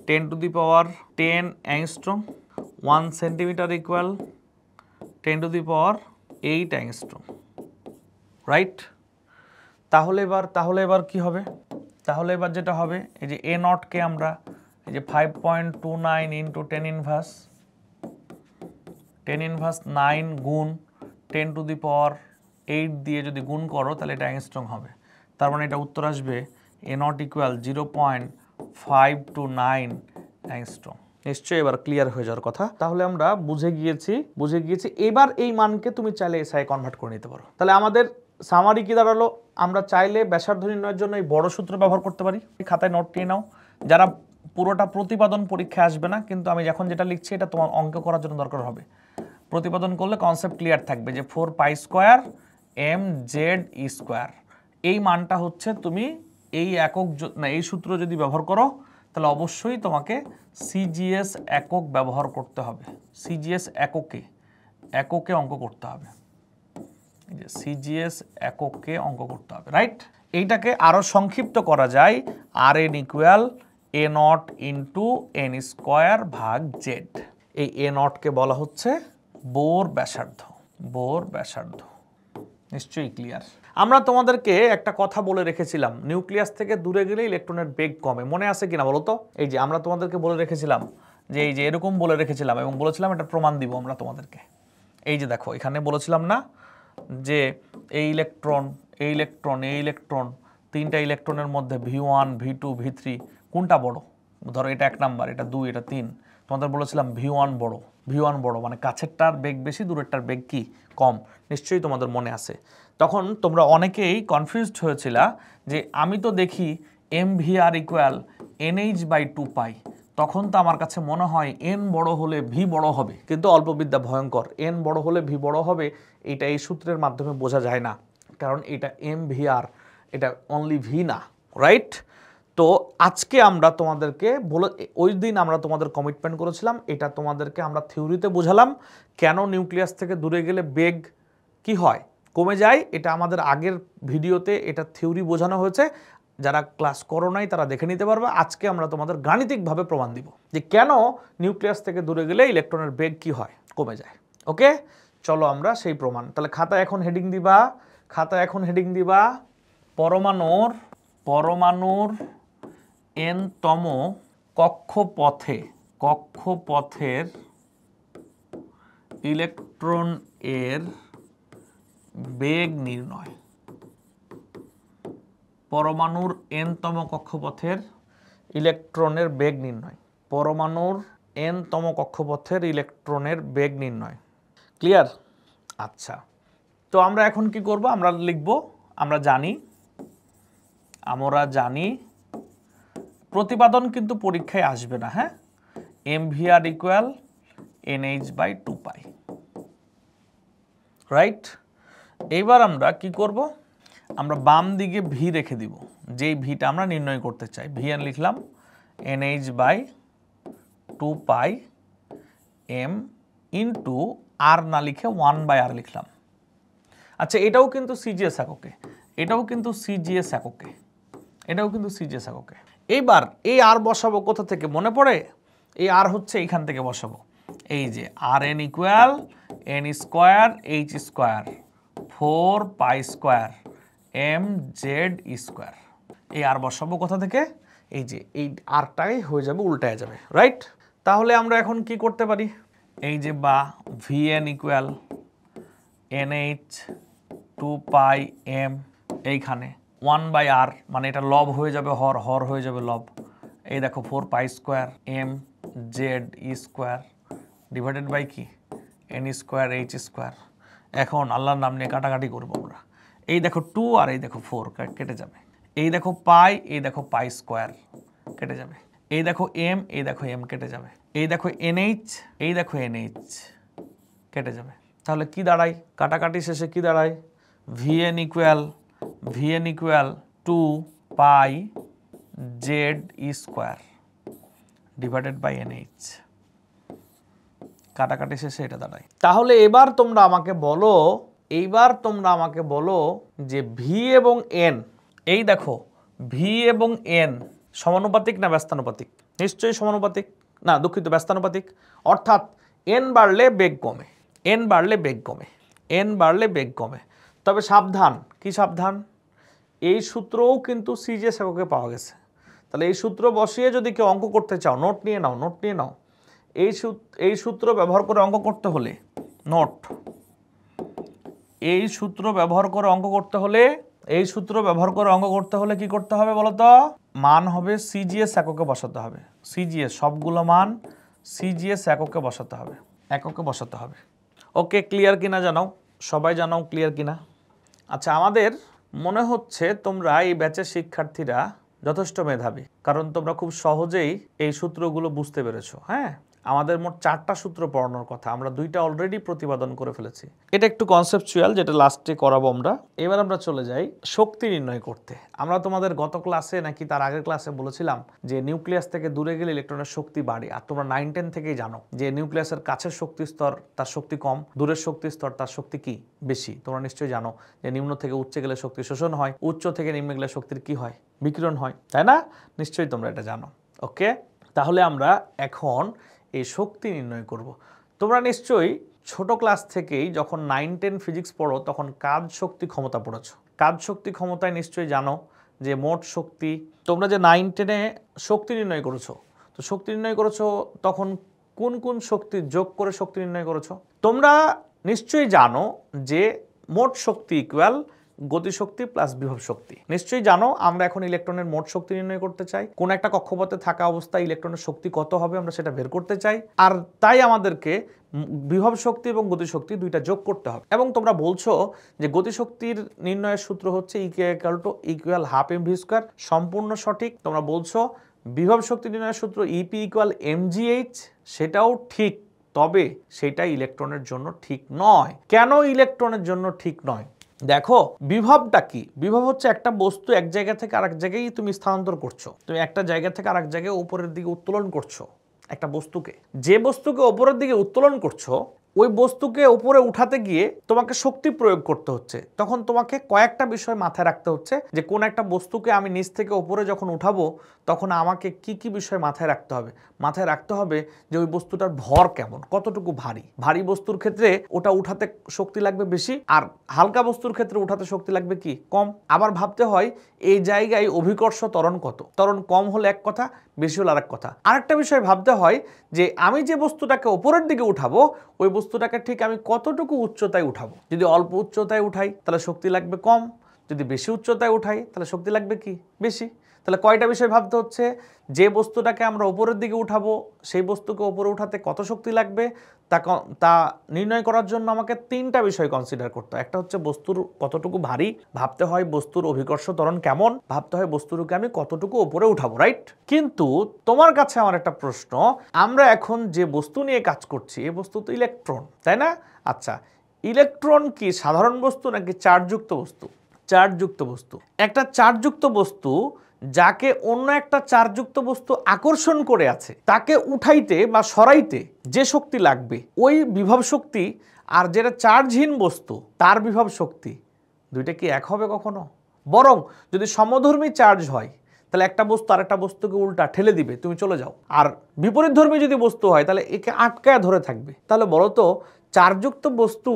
10⁻10 angstrom, 1 centimetre equal 10⁸ angstrom, right? তাহলে এবার কি হবে? তাহলে এবার যেটা হবে, এই যে এ নটকে আমরা এই যে 5.29 ইন্টু 10⁻9 গুণ 10⁸ দিয়ে যদি গুণ করো তাহলে এটা অ্যাংস্ট্রম হবে। তার মানে এটা উত্তর আসবে এ নট ইকুয়াল 0.529 অ্যাংস্ট্রম। নিশ্চয়ই এবার ক্লিয়ার হয়ে যাওয়ার কথা। তাহলে আমরা বুঝে গিয়েছি। এবার এই মানকে তুমি চাইলে এসআই কনভার্ট করে নিতে পারো। তাহলে আমাদের সামারি কি দাঁড়ালো? আমরা চাইলে ব্যাসার্ধ নির্ণয়ের জন্য এই বড় সূত্র ব্যবহার করতে পারি। খাতায় নোট নিয়ে নাও, যারা পুরোটা প্রতিপাদন পরীক্ষায় আসবে না, কিন্তু আমি যখন যেটা লিখছি এটা তোমার অঙ্ক করার জন্য দরকার হবে। প্রতিপাদন করলে কনসেপ্ট ক্লিয়ার থাকবে যে 4π² mz²। এই মানটা হচ্ছে তুমি এই একক না, এই সূত্র যদি ব্যবহার করো তাহলে অবশ্যই তোমাকে সিজিএস একক ব্যবহার করতে হবে। সিজিএস এককে অঙ্ক করতে হবে। এই যে সিজিএস এককে অঙ্ক করতে হবে, রাইট? এইটাকে আরো সংক্ষিপ্ত করা যায় R N equal A naught into N square ভাগ জেড। এই এ নটকে বলা হচ্ছে বোর ব্যাসার্ধ। নিশ্চয়ই ক্লিয়ার। আমরা তোমাদেরকে একটা কথা বলে রেখেছিলাম, নিউক্লিয়াস থেকে দূরে গেলে ইলেকট্রনের বেগ কমে। মনে আছে কিনা বলো তো? এই যে আমরা তোমাদেরকে বলে রেখেছিলাম যে এই যে এরকম বলে রেখেছিলাম এবং বলেছিলাম এটা প্রমাণ দিব আমরা তোমাদেরকে। এই যে দেখো এখানে বলেছিলাম না যে এই ইলেকট্রন এই ইলেকট্রন এই ইলেকট্রন, তিনটা ইলেকট্রনের মধ্যে V1 V2 V3 কোনটা বড়? ধরো এটা 1 নাম্বার, এটা 2, এটা 3, তোমাদের বলেছিলাম V1 বড়। V1 বড় মানে কাছেরটার বেগ বেশি, দূরেরটার বেগ কি কম, নিশ্চয়ই তোমাদের মনে আছে। তখন তোমরা অনেকেই কনফিউজড হয়েছিলা যে আমি তো দেখি MVR ইকুয়াল NH/2π, তখন তো আমার কাছে মনে হয় n বড় হলে v বড় হবে, কিন্তু অল্পবিদ্যা ভয়ঙ্কর, n বড় হলে v বড় হবে এটা এই সূত্রের মাধ্যমে বোঝা যায় না, কারণ এটা MVR, এটা অনলি v না, রাইট? তো আজকে আমরা তোমাদেরকে ওই দিন আমরা তোমাদের কমিটমেন্ট করেছিলাম, এটা তোমাদেরকে আমরা থিওরিতে বোঝালাম কেন নিউক্লিয়াস থেকে দূরে গেলে বেগ কি হয়, কমে যায়। এটা আমাদের আগের ভিডিওতে এটা থিওরি বোঝানো হয়েছে, যারা ক্লাস করো নাই তারা দেখে নিতে পারবে। আজকে আমরা তোমাদের গাণিতিকভাবে প্রমাণ দিব যে কেন নিউক্লিয়াস থেকে দূরে গেলে ইলেকট্রনের বেগ কি হয়, কমে যায়। ওকে, চলো আমরা সেই প্রমাণ। তাহলে খাতা এখন হেডিং দিবা, পরমাণুর n-তম কক্ষপথের ইলেকট্রন এর বেগ নির্ণয়। পরমাণুর n-তম কক্ষপথের ইলেকট্রনের বেগ নির্ণয়। পরমাণুর n-তম কক্ষপথের ইলেকট্রনের বেগ নির্ণয়। ক্লিয়ার? আচ্ছা, তো আমরা এখন কি করব? আমরা লিখব, আমরা জানি প্রতিপাদন কিন্তু পরীক্ষায় আসবে না, হ্যাঁ? MVR equal NH/2π, right? এইবার আমরা কি করব? আমরা বাম দিকে ভি রেখে দিব, যেই ভিটা আমরা নির্ণয় করতে চাই। ভিএন লিখলাম, NH/2π m ইন্টু আর না লিখে 1/r লিখলাম। আচ্ছা, এটাও কিন্তু সিজিএস এককে, এইবার এই আর বসাবো কোথা থেকে মনে পড়ে? এই আর হচ্ছে এইখান থেকে বসাবো, এই যে Rn equal n square h square 4π² mz square. এই আর বসাবো কোথা থেকে? এই যে এই আরটাই হয়ে যাবে, উল্টায় যাবে, রাইট? তাহলে আমরা এখন কি করতে পারি? এই যে বা Vn ইকুয়াল NH/2π m, এইখানে 1/r মানে এটা লব হয়ে যাবে হর হয়ে যাবে লব। এই দেখো 4π² mz স্কোয়ার ডিভাইডেড বাই কি n স্কোয়ার h স্কোয়ার। এখন আল্লাহর নাম নিয়ে কাটাকাটি করবো আমরা। এই দেখো 2 আর এই দেখো 4 কেটে যাবে। এই দেখো পাই, এই দেখো π² কেটে যাবে। এই দেখো m, এই দেখো m কেটে যাবে। এই দেখো NH, এই দেখো NH কেটে যাবে। তাহলে কি দাঁড়ায়? কাটাকাটি শেষে কি দাঁড়ায়? Vn equal 2πz square divided by NH। কাটাকাটি শেষে এটা দাঁড়ায়। তাহলে এবার তোমরা আমাকে বলো যে ভি এবং এন, এই দেখো ভি এবং এন সমানুপাতিক না ব্যস্তানুপাতিক? নিশ্চয়ই সমানুপাতিক, না দুঃখিত ব্যস্তানুপাতিক। অর্থাৎ এন বাড়লে বেগ কমে। তবে সাবধান, কি সাবধান? এই সূত্রও কিন্তু সিজিএস এককে পাওয়া গেছে। তাহলে এই সূত্র বসিয়ে যদি কেউ অঙ্ক করতে চাও, নোট নিয়ে নাও। এই সূত্র ব্যবহার করে অঙ্ক করতে হলে এই সূত্র ব্যবহার করে অঙ্ক করতে হলে কি করতে হবে বলো তো? মান হবে সিজিএস এককে বসাতে হবে। সিজিএস সবগুলো মান সিজিএস এককে বসাতে হবে। ওকে, ক্লিয়ার কিনা জানাও, সবাই জানাও ক্লিয়ার কিনা। আচ্ছা, আমাদের মনে হচ্ছে তোমরা এই ব্যাচের শিক্ষার্থীরা যথেষ্ট মেধাবী, কারণ তোমরা খুব সহজেই এই সূত্রগুলো বুঝতে পেরেছো। হ্যাঁ, আমাদের মোট 4টা সূত্র পড়ানোর কথা, আমরা 2টা অলরেডি প্রতিপাদন করে ফেলেছি। এটা একটু কনসেপচুয়াল, যেটা লাস্টে করাবো আমরা। এবার আমরা চলে যাই শক্তি নির্ণয় করতে। আমরা তোমাদের গত ক্লাসে নাকি তার আগের ক্লাসে বলেছিলাম যে নিউক্লিয়াস থেকে দূরে গেলে ইলেকট্রনের শক্তি বাড়ে। আর তোমরা 9-10 থেকেই জানো যে নিউক্লিয়াসের কাছের শক্তি স্তর তার শক্তি কম, দূরের শক্তি স্তর তার শক্তি কি বেশি। তোমরা নিশ্চয়ই জানো যে নিম্ন থেকে উচ্চে গেলে শক্তি শোষণ হয়, উচ্চ থেকে নিম্নে গেলে শক্তির কি হয়? বিকিরণ হয়, তাই না? নিশ্চয়ই তোমরা এটা জানো। ওকে, তাহলে আমরা এখন এই শক্তি নির্ণয় করব। তোমরা নিশ্চয়ই ছোট ক্লাস থেকেই যখন 9-10 ফিজিক্স পড়ো তখন কাজ শক্তি ক্ষমতা পড়েছো। কাজ শক্তি ক্ষমতায় নিশ্চয়ই জানো যে মোট শক্তি, তোমরা যে 9-10-এ শক্তি নির্ণয় করেছো, তো শক্তি নির্ণয় করেছো তখন কোন কোন শক্তি যোগ করে শক্তি নির্ণয় করেছো? তোমরা নিশ্চয়ই জানো যে মোট শক্তি ইকুয়াল গতিশক্তি প্লাস বিভব শক্তি। নিশ্চয়ই জানো আমরা এখন ইলেকট্রনের মোট শক্তি নির্ণয় করতে চাই, কোন একটা কক্ষপথে থাকা অবস্থায় ইলেকট্রনের শক্তি কত হবে আমরা সেটা বের করতে চাই, আর তাই আমাদেরকে বিভব শক্তি এবং গতিশক্তি দুইটা যোগ করতে হবে। এবং তোমরা বলছো যে গতিশক্তির নির্ণয়ের সূত্র হচ্ছে ইকুয়াল হাফ mv স্কয়ার, সম্পূর্ণ সঠিক। তোমরা বলছো বিভব শক্তি নির্ণয়ের সূত্র ইপি ইকুয়াল mgh, সেটাও ঠিক, তবে সেটা ইলেকট্রনের জন্য ঠিক নয়। কেন ইলেকট্রনের জন্য ঠিক নয়? দেখো বিভবটা কি? বিভব হচ্ছে একটা বস্তু এক জায়গা থেকে আরেক জায়গায় তুমি স্থানান্তর করছো, তুমি একটা জায়গা থেকে আরেক জায়গায় উপরের দিকে উত্তোলন করছো একটা বস্তুকে। যে বস্তুকে উপরের দিকে উত্তোলন করছো ওই বস্তুকে উপরে উঠাতে গিয়ে তোমাকে শক্তি প্রয়োগ করতে হচ্ছে। তখন তোমাকে কয়েকটা বিষয় মাথায় রাখতে হচ্ছে যে কোন একটা বস্তুকে আমি নিচ থেকে উপরে যখন উঠাবো তখন আমাকে কি কি বিষয় মাথায় রাখতে হবে। মাথায় রাখতে হবে যে ওই বস্তুটার ভর কেমন, কতটুকু ভারী। ভারী বস্তুর ক্ষেত্রে ওটা উঠাতে শক্তি লাগবে বেশি, আর হালকা বস্তুর ক্ষেত্রে উঠাতে শক্তি লাগবে কি কম। আবার ভাবতে হয় এই জায়গায় অভিকর্ষ ত্বরণ কত, ত্বরণ কম হলে এক কথা, বেশি হলে আরেক কথা। আরেকটা বিষয় ভাবতে হয় যে আমি যে বস্তুটাকে উপরের দিকে উঠাবো ওই বস্তুটাকে ঠিক আমি কতটুকু উচ্চতায় উঠাবো। যদি অল্প উচ্চতায় উঠাই তাহলে শক্তি লাগবে কম, যদি বেশি উচ্চতায় উঠাই তাহলে শক্তি লাগবে কি বেশি। তাহলে কয়টা বিষয় ভাবতে হচ্ছে, যে বস্তুটাকে আমরা উপরের দিকে উঠাবো সেই বস্তুকে উপরে উঠাতে কত শক্তি লাগবে তা নির্ণয় করার জন্য আমাকে তিনটা বিষয় কনসিডার করতে হয়। একটা হচ্ছে বস্তুর কতটুকু ভারী, ভাবতে হয় বস্তুর অভিকর্ষ ত্বরণ কেমন, ভাবতে হয় বস্তুটাকে আমি কতটুকু উপরে উঠাবো, রাইট? কিন্তু তোমার কাছে আমার একটা প্রশ্ন, আমরা এখন যে বস্তু নিয়ে কাজ করছি এই বস্তু তো ইলেকট্রন, তাই না? আচ্ছা, ইলেকট্রন কি সাধারণ বস্তু নাকি চার্জযুক্ত বস্তু? চার্জযুক্ত বস্তু। একটা চার্জযুক্ত বস্তু যাকে অন্য একটা চার্জযুক্ত বস্তু আকর্ষণ করে আছে তাকে উঠাইতে বা সরাইতে যে শক্তি লাগবে ওই বিভব শক্তি আর যেটা চার্জহীন বস্তু তার বিভব শক্তি দুইটা কি এক হবে কখনো? বরং যদি সমধর্মী চার্জ হয় তাহলে একটা বস্তু আরেকটা বস্তুকে উল্টা ঠেলে দিবে, তুমি চলে যাও। আর বিপরীতধর্মী যদি বস্তু হয় তাহলে একে আটকায় ধরে থাকবে। তাহলে বলো তো চার্জযুক্ত বস্তু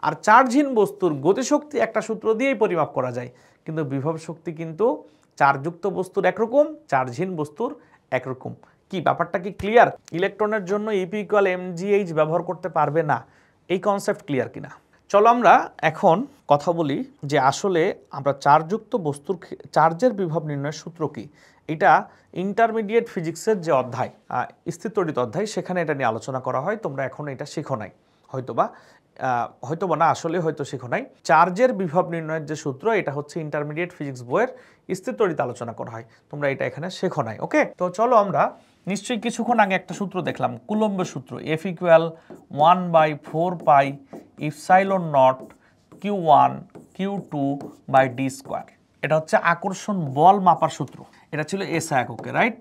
আর চার্জহীন বস্তুর গতিশক্তি একটা সূত্র দিয়েই পরিমাপ করা যায়, কিন্তু বিভব শক্তি কিন্তু চার্জযুক্ত বস্তুর একরকম, চার্জহীন বস্তুর একরকম। কি ব্যাপারটা কি ক্লিয়ার? ইলেকট্রনের জন্য ইপি ইকুয়াল mgh ব্যবহার করতে পারবে না, এই কনসেপ্ট ক্লিয়ার কিনা? চলো আমরা এখন কথা বলি যে আসলে আমরা চার্জযুক্ত বস্তুর চার্জের বিভব নির্ণয়ের সূত্র কি। এটা ইন্টারমিডিয়েট ফিজিক্সের যে অধ্যায়, স্থিরতড়িৎ অধ্যায়, সেখানে এটা নিয়ে আলোচনা করা হয়। তোমরা এখন এটা শিখো নাই হয়তোবা না, আসলে হয়তো শিখো নাই। চার্জের বিভব নির্ণয়ের যে সূত্র এটা হচ্ছে ইন্টারমিডিয়েট ফিজিক্স বইয়ের স্থিরতড়িৎ আলোচনা করা হয়, তোমরা এটা এখানে শেখো নাই। ওকে, তো চলো আমরা নিশ্চয়ই কিছুক্ষণ আগে একটা সূত্র দেখলাম, কুলম্বের সূত্র, F equal 1/4 pi epsilon naught Q1 Q2 by D square. এটা হচ্ছে আকর্ষণ বল মাপার সূত্র, এটা ছিল এসআই এককে, রাইট?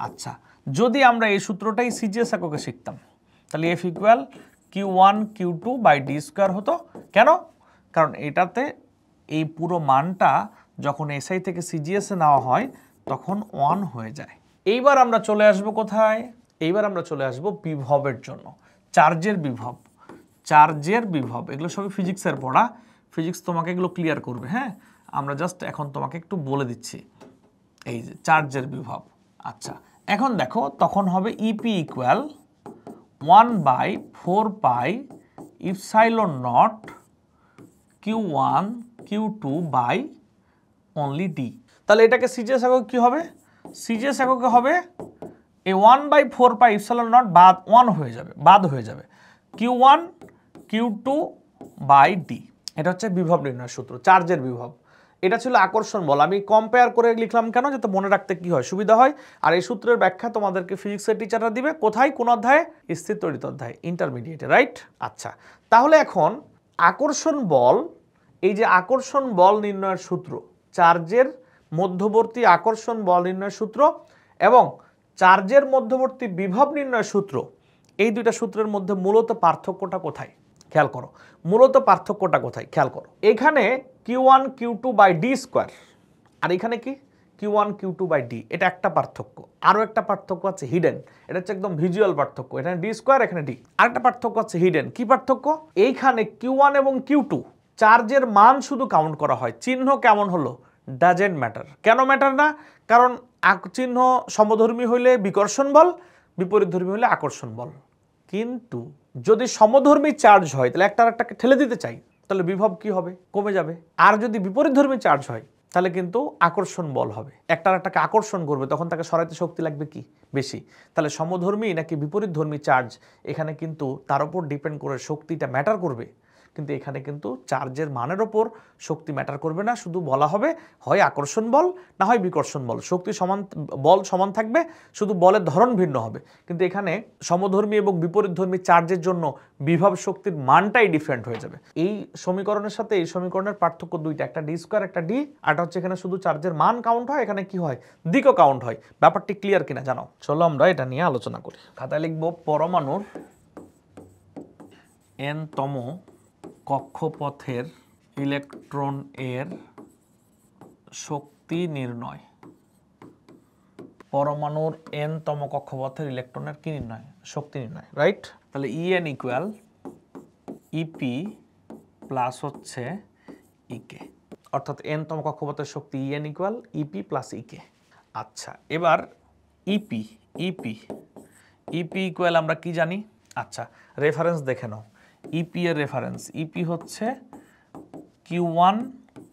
আচ্ছা, যদি আমরা এই সূত্রটাই সিজিএস এককে শিখতাম তাহলে F equal Q1 Q2 by D square হতো। কেন? কারণ এটাতে এই পুরো মানটা যখন এসআই থেকে সিজিএসে নেওয়া হয় তখন 1 হয়ে যায়। এইবার আমরা চলে আসব কোথায়? এইবার আমরা চলে আসব বিভবের জন্য। চার্জের বিভব, চার্জের বিভব এগুলো সবই ফিজিক্সের পড়া, ফিজিক্স তোমাকে এগুলো ক্লিয়ার করবে। হ্যাঁ, আমরা জাস্ট এখন তোমাকে একটু বলে দিচ্ছি এই যে চার্জের বিভব। আচ্ছা, এখন দেখো তখন হবে EP equal 1/4 pi epsilon naught Q1 Q2 by only d. তাহলে এটাকে সিজিএস একক কি হবে? সিজিএস এককে হবে এই 1/4 পাই ইপসাইলন নট বাদ 1 হয়ে যাবে, বাদ হয়ে যাবে Q1 Q2 বাই ডি। এটা হচ্ছে বিভব নির্ণয়ের সূত্র, চার্জের বিভব। এটা ছিল আকর্ষণ বল। আমি কম্পেয়ার করে লিখলাম কেন? যাতে মনে রাখতে কি হয়, সুবিধা হয়। আর এই সূত্রের ব্যাখ্যা তোমাদেরকে ফিজিক্সের টিচাররা দিবে কোথায়, কোন অধ্যায়ে? স্থিরতড়িৎ অধ্যায়, ইন্টারমিডিয়েটে, রাইট? আচ্ছা, তাহলে এখন আকর্ষণ বল, এই যে আকর্ষণ বল নির্ণয়ের সূত্র, চার্জের মধ্যবর্তী আকর্ষণ বল নির্ণয়ের সূত্র এবং চার্জের মধ্যবর্তী বিভব নির্ণয়ের সূত্র, এই দুইটা সূত্রের মধ্যে মূলত পার্থক্যটা কোথায় খেয়াল করো। মূলত পার্থক্যটা কোথায় খেয়াল করো। এখানে Q1 Q2 by D square আর এখানে কি Q1 Q2 বাই ডি, এটা একটা পার্থক্য। আরও একটা পার্থক্য আছে হিডেন, এটা হচ্ছে একদম ভিজুয়াল পার্থক্য। এখানে ডি স্কোয়ার, এখানে ডি। আরেকটা পার্থক্য আছে হিডেন। কি পার্থক্য? এইখানে Q1 এবং Q2 চার্জের মান শুধু কাউন্ট করা হয়, চিহ্ন কেমন হলো ডাজেন্ট ম্যাটার। কেন ম্যাটার না? কারণ চিহ্ন সমধর্মী হইলে বিকর্ষণ বল, বিপরীতধর্মী হলে আকর্ষণ বল। কিন্তু যদি সমধর্মী চার্জ হয় তাহলে একটা আরেকটাকে ঠেলে দিতে চাই, তাহলে বিভব কি হবে? কমে যাবে। আর যদি বিপরীতধর্মী চার্জ হয় তাহলে কিন্তু আকর্ষণ বল হবে, একটা আরেকটাকে আকর্ষণ করবে, তখন তাকে সরাইতে শক্তি লাগবে কি? বেশি। তাহলে সমধর্মী নাকি বিপরীতধর্মী চার্জ, এখানে কিন্তু তার উপর ডিপেন্ড করে শক্তিটা ম্যাটার করবে। কিন্তু এখানে কিন্তু চার্জের মানের ওপর শক্তি ম্যাটার করবে না, শুধু বলা হবে হয় আকর্ষণ বল না হয় বিকর্ষণ বল, শক্তি সমান, বল সমান থাকবে, শুধু বলের ধরন ভিন্ন হবে। কিন্তু এখানে সমধর্মী এবং বিপরীতধর্মী চার্জের জন্য বিভব শক্তির মানটাই ডিফারেন্ট হয়ে যাবে। এই সমীকরণের সাথে এই সমীকরণের পার্থক্য দুইটা, একটা ডি স্কোয়ার একটা ডি, আর হচ্ছে এখানে শুধু চার্জের মান কাউন্ট হয়, এখানে কি হয়? দিকও কাউন্ট হয়। ব্যাপারটি ক্লিয়ার কিনা জানাও। চলো আমরা এটা নিয়ে আলোচনা করি। খাতায় লিখবো পরমাণুর n-তম কক্ষপথের ইলেকট্রন এর শক্তি নির্ণয়। পরমাণুর n-তম কক্ষপথের ইলেকট্রনের কি নির্ণয়? শক্তি নির্ণয়, রাইট? তাহলে En ইকুয়াল ইপি প্লাস হচ্ছে ইকে, অর্থাৎ n-তম কক্ষপথের শক্তি En ইকুয়াল ইপি প্লাস ইকে। আচ্ছা, এবার ইপি ইপি ইপি ইকুয়াল আমরা কি জানি? আচ্ছা, রেফারেন্স দেখে নাও। ইপি এর রেফারেন্স, ইপি হচ্ছে Q1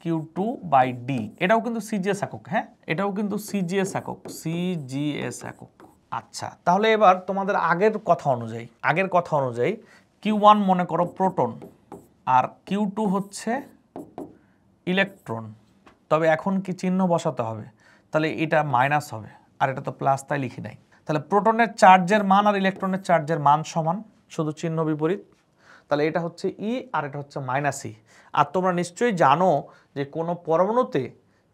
Q2 বাই ডি। এটাও কিন্তু সিজিএস একক, হ্যাঁ এটাও কিন্তু সিজিএস একক, সিজিএস একক। আচ্ছা, তাহলে এবার তোমাদের আগের কথা অনুযায়ী Q1 মনে করো প্রোটন আর Q2 হচ্ছে ইলেকট্রন। তবে এখন কি চিহ্ন বসাতে হবে? তাহলে এটা মাইনাস হবে আর এটা তো প্লাস, তাই লিখি নাই। তাহলে প্রোটনের চার্জের মান আর ইলেকট্রনের চার্জের মান সমান, শুধু চিহ্ন বিপরীত। তাহলে এটা হচ্ছে ই আর এটা হচ্ছে মাইনাস ই। আর তোমরা নিশ্চয়ই জানো যে কোনো পরমাণুতে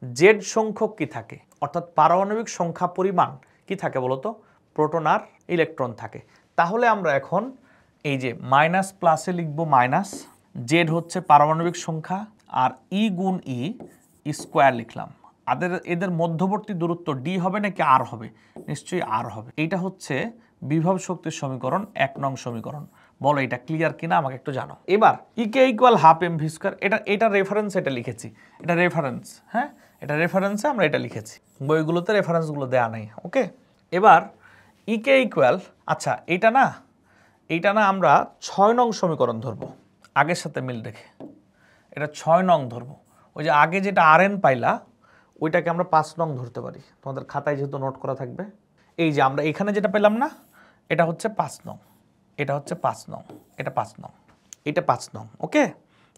জেড সংখ্যক কি থাকে, অর্থাৎ পারমাণবিক সংখ্যা পরিমাণ কি থাকে বলো তো? প্রোটন আর ইলেকট্রন থাকে। তাহলে আমরা এখন এই যে মাইনাস প্লাসে লিখব মাইনাস, জেড হচ্ছে পারমাণবিক সংখ্যা, আর ই গুণ ই স্কোয়ার লিখলাম। এদের মধ্যবর্তী দূরত্ব ডি হবে নাকি আর হবে? নিশ্চয়ই আর হবে। এইটা হচ্ছে বিভব শক্তির সমীকরণ, 1 নং সমীকরণ। বলো এটা ক্লিয়ার কিনা আমাকে একটু জানো। এবার EK equal half M V square, এটা রেফারেন্স, এটা লিখেছি, এটা রেফারেন্স, হ্যাঁ এটা রেফারেন্সে আমরা এটা লিখেছি, বইগুলোতে রেফারেন্সগুলো দেয়া নেই। ওকে, এবার ইকে ইকুয়াল, আচ্ছা এইটা না আমরা 6 নং সমীকরণ ধরবো, আগের সাথে মিল রেখে এটা 6 নং ধরবো। ওই যে আগে যেটা আর এন পাইলা ওইটাকে আমরা 5 নং ধরতে পারি, তোমাদের খাতায় যেহেতু নোট করা থাকবে। এই যে আমরা এখানে যেটা পেলাম না, এটা হচ্ছে 5 নং, এটা হচ্ছে 5 নং, এটা 5 নং, এটা 5 নং। ওকে,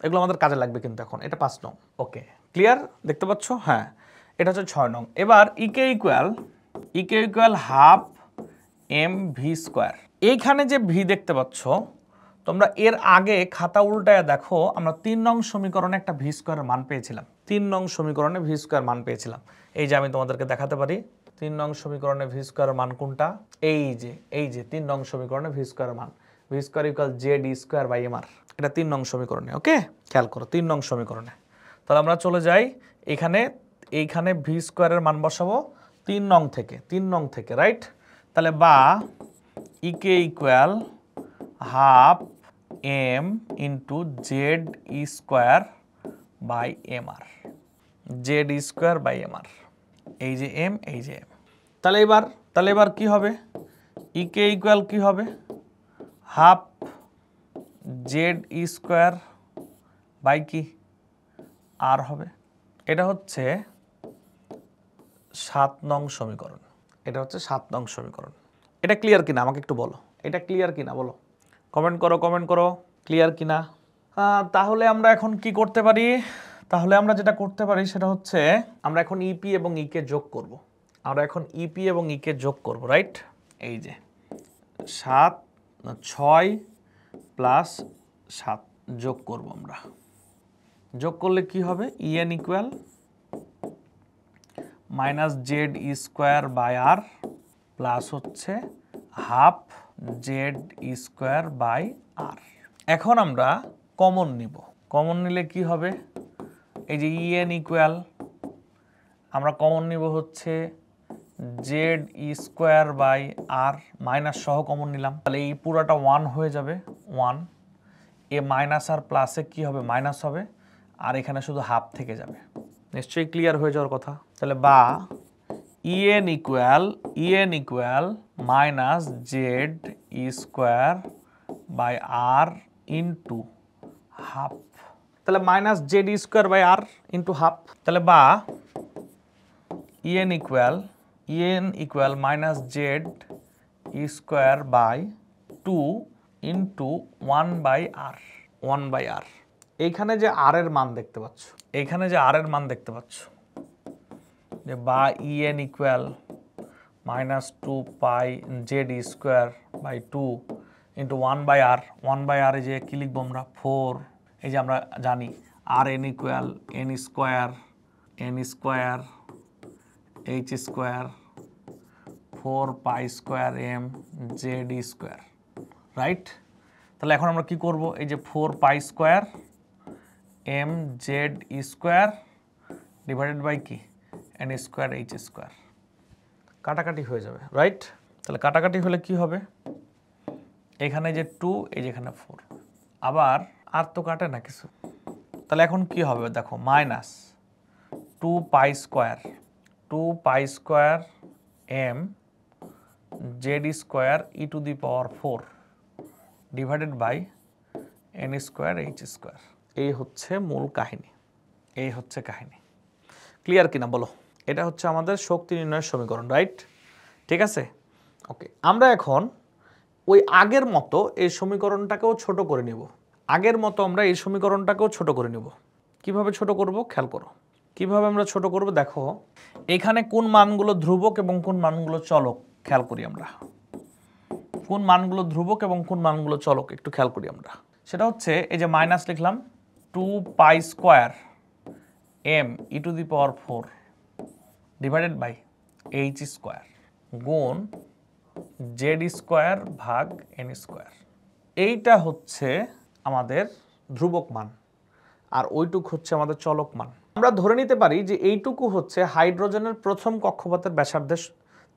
এগুলো আমাদের কাজে লাগবে কিন্তু এখন। এটা 5 নং। Okay, clear? দেখতে পাচ্ছ? হ্যাঁ, এটা হচ্ছে 6 নং। এবার EK equal half M V square. এইখানে যে ভি দেখতে পাচ্ছ তোমরা, এর আগে খাতা উল্টায় দেখো আমরা 3 নং সমীকরণে একটা ভি স্কোয়ারের মান পেয়েছিলাম। 3 নং সমীকরণে ভি স্কোয়ার মান পেয়েছিলাম। এই যে আমি তোমাদেরকে দেখাতে পারি 3 নং সমীকরণে ভি স্কোয়ারের মান কোনটা? এই যে 3 নং সমীকরণে ভি স্কোয়ারের মান, V square equal Z E square by M R. এটা 3 নং সমীকরণে। ওকে, খেয়াল করো 3 নং সমীকরণে। তাহলে আমরা চলে যাই এইখানে ভি স্কোয়ারের মান বসাবো 3 নং থেকে, রাইট? তাহলে বা EK equal half M into Z E square by M R, Z E square by M R. এই যে এম, এই যে এম। তাহলে এবার কি হবে? ইকে ইকুয়াল কি হবে? Half Z E square by কি আর হবে। এটা হচ্ছে 7 নং সমীকরণ। এটা হচ্ছে 7 নং সমীকরণ। এটা ক্লিয়ার কিনা আমাকে একটু বলো, এটা ক্লিয়ার কিনা বলো, কমেন্ট করো ক্লিয়ার কিনা। তাহলে আমরা এখন কি করতে পারি? তাহলে আমরা যেটা করতে পারি সেটা হচ্ছে আমরা এখন ইপি এবং ইকে যোগ করব। রাইট? এই যে 6 প্লাস 7 যোগ করব আমরা। যোগ করলে কি হবে? EN equal minus Z E square by R plus হচ্ছে half Z E square by R. এখন আমরা কমন নিব, কমন নিলে কি হবে? এই যে ইএন ইকুয়াল আমরা কমন নিব হচ্ছে z E square by r, minus সহ কমন নিলাম, তাহলে এই পুরাটা 1 হয়ে যাবে, 1। এ মাইনাস আর প্লাসে কি হবে? মাইনাস হবে, আর এখানে শুধু হাফ থেকে যাবে। নিশ্চয়ই ক্লিয়ার হয়ে যাওয়ার কথা। তাহলে বা EN equal minus Z E square by R into half. তাহলে minus Z square by R into half. তাহলে বা EN equal minus Z square by 2 into 1 by R. এইখানে যে আর এর মান দেখতে পাচ্ছ, যে বা EN equal minus 2 pi Z square by 2 into 1 by R যে কি লিখবো আমরা 4। এই যে আমরা জানি R N equal N square H square 4 pi square M Z square, right? তাহলে এখন আমরা কি করব, এই যে 4 pi square M Z square divided by কি এন স্কোয়ার এইচ স্কোয়ার, কাটাকাটি হয়ে যাবে, রাইট? তাহলে কাটাকাটি হলে কি হবে, এখানে যে 2 এই যে এখানে 4, আবার আর তো কাটে না কিছু। তাহলে এখন কি হবে দেখো, minus 2 pi square M Z square e to the power 4 divided by n square H square. এই হচ্ছে মূল কাহিনী, ক্লিয়ার কিনা বলো? এটা হচ্ছে আমাদের শক্তি নির্ণয়ের সমীকরণ, রাইট? ঠিক আছে, ওকে। আমরা এখন ওই আগের মতো এই সমীকরণটাকেও ছোট করে নেব। কিভাবে ছোট করব খেয়াল করো। কিভাবে আমরা ছোট করব দেখো, এখানে কোন মানগুলো ধ্রুবক এবং কোন মানগুলো চলক খেয়াল করি আমরা। কোন মানগুলো ধ্রুবক এবং কোন মানগুলো চলক একটু খেয়াল করি আমরা। সেটা হচ্ছে এই যে মাইনাস লিখলাম 2 pi square m e to the power 4 divided by h square গুণ জেড স্কোয়ার ভাগ এন স্কোয়ার। এইটা হচ্ছে আমাদের ধ্রুবক মান আর ওইটুকু হচ্ছে আমাদের চলক মান। আমরা ধরে নিতে পারি যে এইটুকু হচ্ছে হাইড্রোজেনের প্রথম কক্ষপথের ব্যাসার্ধে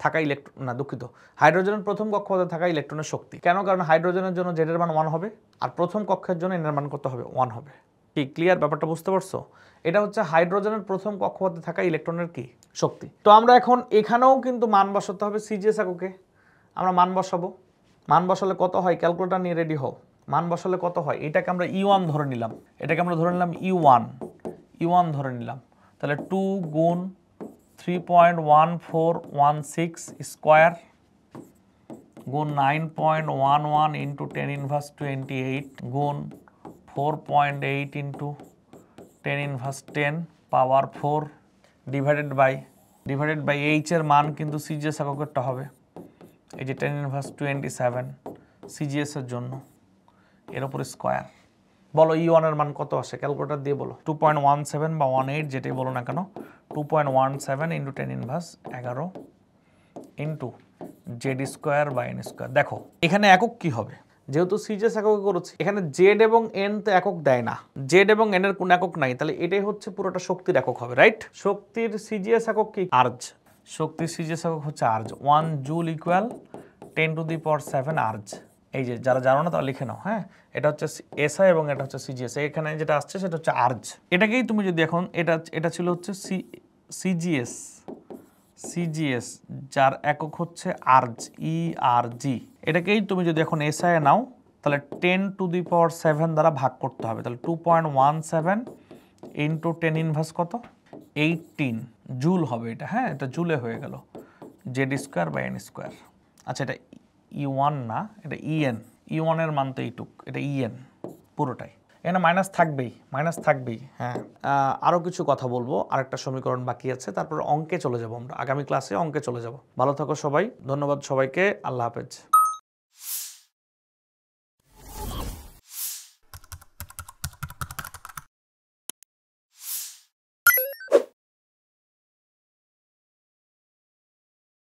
থাকা হাইড্রোজেনের প্রথম কক্ষপথে থাকা ইলেকট্রনের শক্তি। কেন? কারণ হাইড্রোজেনের জন্য জেড এর মান 1 হবে আর প্রথম কক্ষের জন্য এন এর মান কত হবে, 1 হবে। কি ক্লিয়ার ব্যাপারটা বুঝতে পারছো? এটা হচ্ছে হাইড্রোজেনের প্রথম কক্ষপথে থাকা ইলেকট্রনের কি শক্তি। তো আমরা এখন এখানেও কিন্তু মান বসাতে হবে সিজিএস এককে। আমরা মান বসাবো, মান বসালে কত হয় ক্যালকুলেটর নিয়ে রেডি হও। মান বসালে কত হয়, এটাকে আমরা E1 ধরে নিলাম, E1 ধরে নিলাম। তাহলে 2 গুণ 3.1416 স্কোয়ার গুণ 9.11 ইন্টু 10 ইনভার্স 28 গুণ 4.8 into 10 inverse 10 power 4 divided by h এর মান কিন্তু সিজিএস এককেরটা হবে এই যে 10 ইনভার্স 27 সিজিএস এর জন্য, এর উপর স্কোয়ার। বলো E1 এর মান কত আসে, ক্যালকুলেটর দিয়ে বলো। 2.17 বা 18 যেটাই বলো না কেন, 2.17 into 10 inverse 11 into z square by n square. দেখো এখানে একক কি হবে, যেহেতু সিজিএস এককে করেছি, এখানে জেড এবং এন তো একক দেয় না, জেড এবং এন এর কোন একক নাই, তাহলে এটাই হচ্ছে পুরোটা শক্তির একক হবে, রাইট? শক্তির সিজিএস একক কি, আর্জ। শক্তির সিজিএস একক হচ্ছে urge. 1 joule equal 10 two the power 7 urge. এই যে যারা জানো না তারা লিখে নাও, হ্যাঁ? এটা হচ্ছে এসআই এবং এটা হচ্ছে সিজিএস। এখানে যেটা আসছে সেটা হচ্ছে আর্জ। এটাকেই তুমি যদি এখন এটা ছিল হচ্ছে সিজিএস যার একক হচ্ছে আর্জ, ইআরজি। এটাকেই তুমি যদি এখন এসআই নাও তাহলে 10 টু দি পাওয়ার 7 দ্বারা ভাগ করতে হবে। তাহলে 2.17 ইন্টু 10 ইনভার্স কত, 18 জুল হবে এটা, হ্যাঁ? এটা জুলে হয়ে গেল, z square by n square. আচ্ছা এটা E1 না, এটা E1 এর মান তো এইটুক, এটা EN পুরোটাই। এখানে মাইনাস থাকবেই, হ্যাঁ। আরও কিছু কথা বলবো, আরেকটা সমীকরণ বাকি আছে, তারপর অঙ্কে চলে যাব আমরা। আগামী ক্লাসে অঙ্কে চলে যাব। ভালো থাকো সবাই, ধন্যবাদ সবাইকে, আল্লাহ হাফেজ।